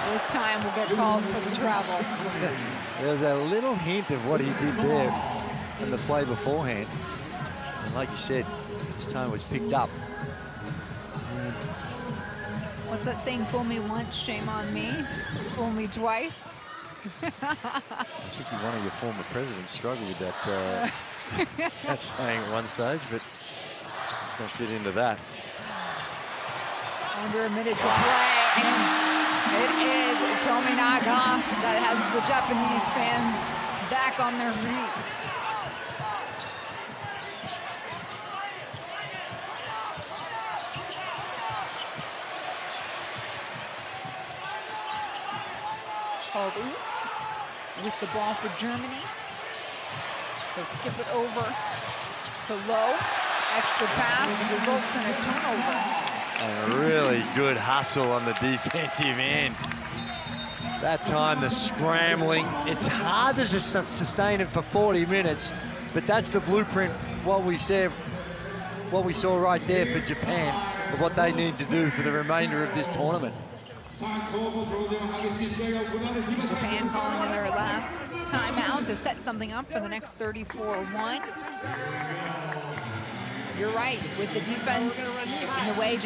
This time we'll get called for the travel. There's a little hint of what he did there in the play beforehand. And like you said, this time was picked up. What's that saying? Fool me once, shame on me. Fool me twice. I think one of your former presidents struggled with that, that saying at one stage, but let's not get into that. Under a minute to play, and it is Tominaga that has the Japanese fans back on their feet. Called oops with the ball for Germany. They'll skip it over to Low. Extra pass results in a turnover. And a really good hustle on the defensive end. That time, the scrambling. It's hard to sustain it for 40 minutes, but that's the blueprint, what we said, what we saw right there for Japan, of what they need to do for the remainder of this tournament. Japan calling in their last timeout to set something up for the next 34-1. You're right, with the defense and the way the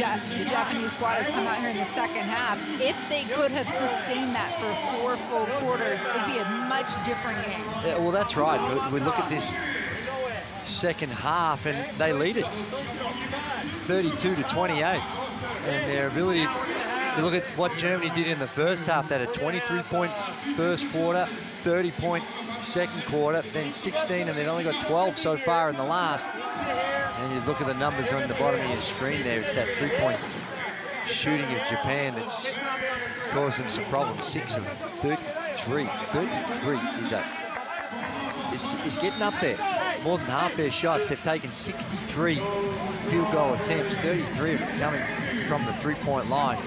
Japanese squad has come out here in the second half, if they could have sustained that for 4 full quarters, it'd be a much different game. Yeah, well, that's right. We look at this second half, and they lead it 32-28. And their ability, you look at what Germany did in the first half. They had a 23-point first quarter, 30-point second quarter, then 16, and they've only got 12 so far in the last. And you look at the numbers on the bottom of your screen there, it's that 3-point shooting of Japan that's caused them some problems. 6 of 33. 33 is getting up there. More than half their shots. They've taken 63 field goal attempts, 33 of them coming from the 3-point line.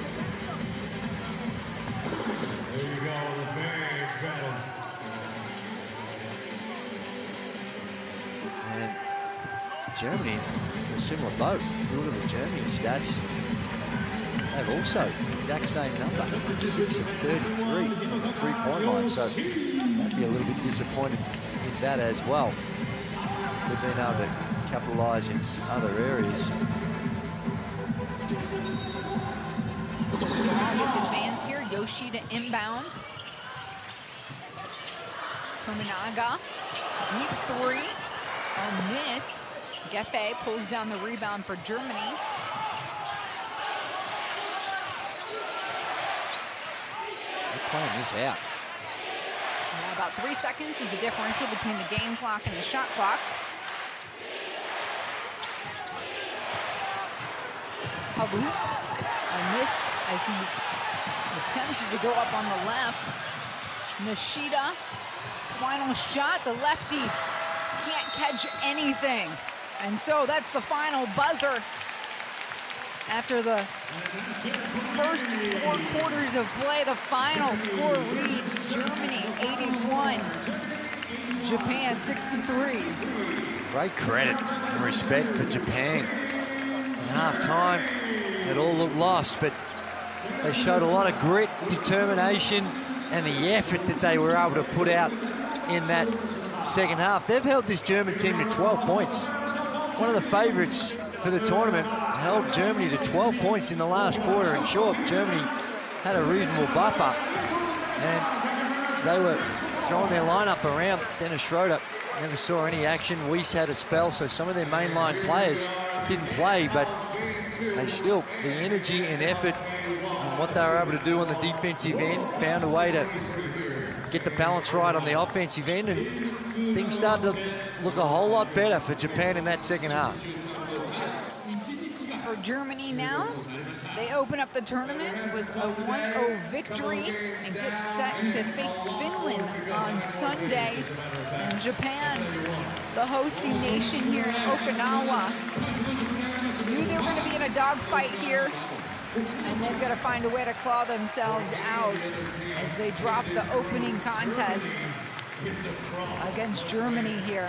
There you go, the fans battle. And Germany in a similar boat. Look at the Germany stats. They've also exact same number, 6 of 33 from the 3-point line. So they'd be a little bit disappointed in that as well. They've been able to capitalise in other areas. Gets advanced here. Yoshida inbound. Tominaga, deep 3 on miss. Gefe pulls down the rebound for Germany. They're playing this out. Yeah, about 3 seconds is the differential between the game clock and the shot clock. Habu, a miss as he attempted to go up on the left. Nishida, final shot, the lefty can't catch anything. And so that's the final buzzer. After the first 4 quarters of play, the final score reads Germany 81, Japan 63. Great credit and respect for Japan. At half-time, it all looked lost, but they showed a lot of grit, determination, and the effort that they were able to put out in that second half. They've held this German team to 12 points. One of the favourites for the tournament held Germany to 12 points in the last quarter. In short, Germany had a reasonable buffer, and they were throwing their lineup around. Dennis Schroeder never saw any action. Weiss had a spell, so some of their mainline players didn't play, but they still, the energy and effort and what they were able to do on the defensive end, found a way to get the balance right on the offensive end, and things started to look a whole lot better for Japan in that second half. For Germany now, they open up the tournament with a 1-0 victory and get set to face Finland on Sunday. And Japan, the hosting nation here in Okinawa, knew they were going to be in a dogfight here, and they've got to find a way to claw themselves out as they drop the opening contest against Germany here.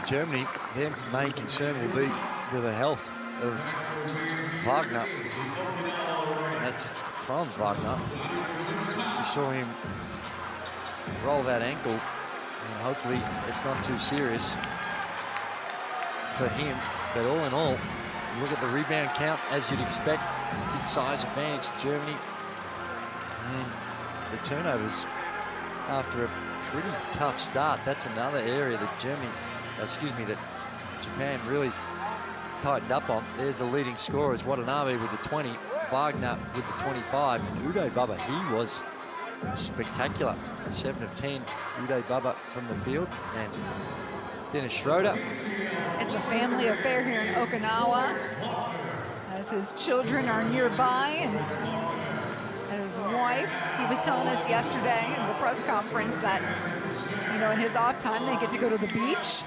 Germany, their main concern will be the health of Wagner. That's Franz Wagner. We saw him roll that ankle, and hopefully it's not too serious for him. But all in all, look at the rebound count, as you'd expect. Big size advantage to Germany. And the turnovers after a pretty tough start. That's another area that that Japan really tightened up on. There's the leading scorers, Watanabe with the 20, Wagner with the 25, and Uday Baba, he was spectacular. 7 of 10, Uday Baba from the field, and Dennis Schroeder. It's a family affair here in Okinawa, as his children are nearby, and his wife. He was telling us yesterday in the press conference that, you know, in his off time, they get to go to the beach.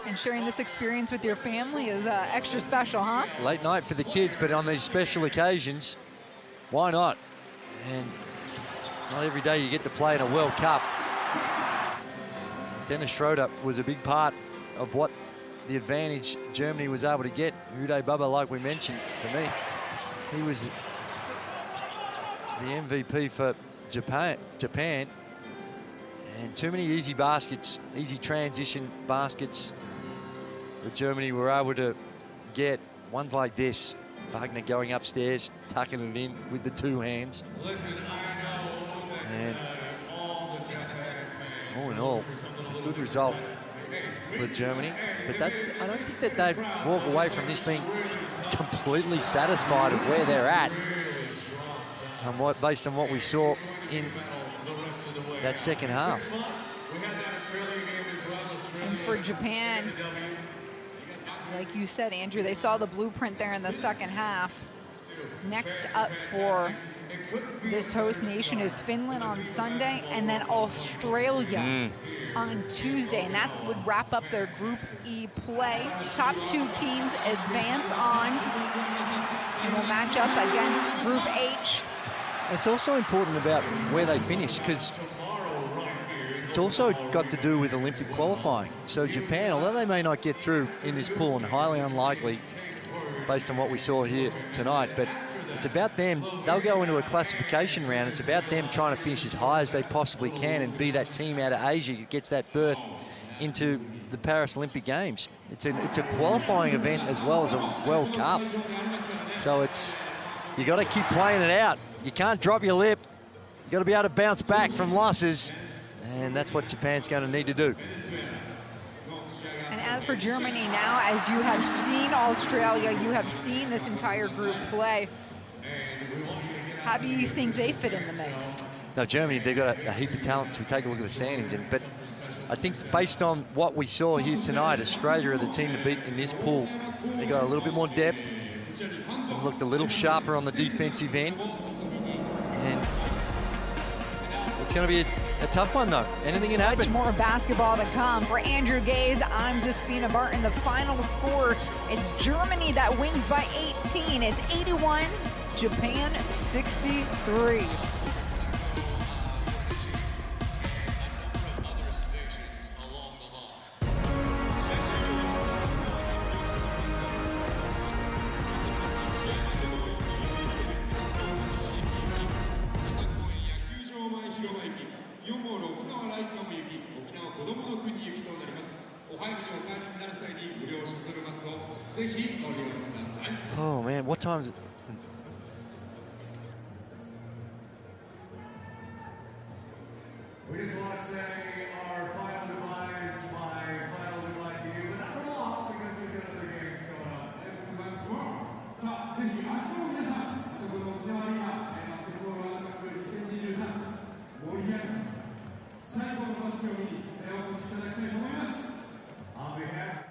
And sharing this experience with your family is extra special, huh? Late night for the kids, but on these special occasions, why not? And not every day you get to play in a World Cup. Dennis Schroeder was a big part of what the advantage Germany was able to get. Uday Baba, like we mentioned, for me, he was the MVP for Japan. And too many easy baskets, easy transition baskets that Germany were able to get. Ones like this, Wagner going upstairs, tucking it in with the two hands. And all in all, good result for Germany. But I don't think that they'd walk away from this being completely satisfied of where they're at, and based on what we saw in that second half. And for Japan, like you said, Andrew, they saw the blueprint there in the second half. Next up for this host nation is Finland on Sunday, and then Australia on Tuesday, and that would wrap up their Group E play. Top two teams advance on and will match up against Group H. It's also important about where they finish, because it's also got to do with Olympic qualifying. So Japan, although they may not get through in this pool, and highly unlikely based on what we saw here tonight, but it's about them. They'll go into a classification round. It's about them trying to finish as high as they possibly can and be that team out of Asia that gets that berth into the Paris Olympic Games. It's a qualifying event as well as a World Cup. So you got to keep playing it out. You can't drop your lip. You got to be able to bounce back from losses. And that's what Japan's going to need to do. And as for Germany now, as you have seen Australia, you have seen this entire group play. How do you think they fit in the mix? No, Germany, they've got a heap of talent. So we take a look at the standings. But I think based on what we saw here tonight, Australia are the team to beat in this pool. They got a little bit more depth. They looked a little sharper on the defensive end. And it's going to be a tough one, though. Anything can happen. Much more basketball to come. For Andrew Gaze, I'm Despina Barton. The final score, it's Germany that wins by 18. It's 81, Japan 63. Oh man, what time is it? We just want to say our final goodbyes, my final goodbye to you, but not for long because we've got other games going on. Let's move on tomorrow. さあ、ぜひ明日も皆さん、この沖縄アリーナ、バスケットボールワールドカップ2023盛り上がる最後のバスケを見にお越しいただきたいと思います。On behalf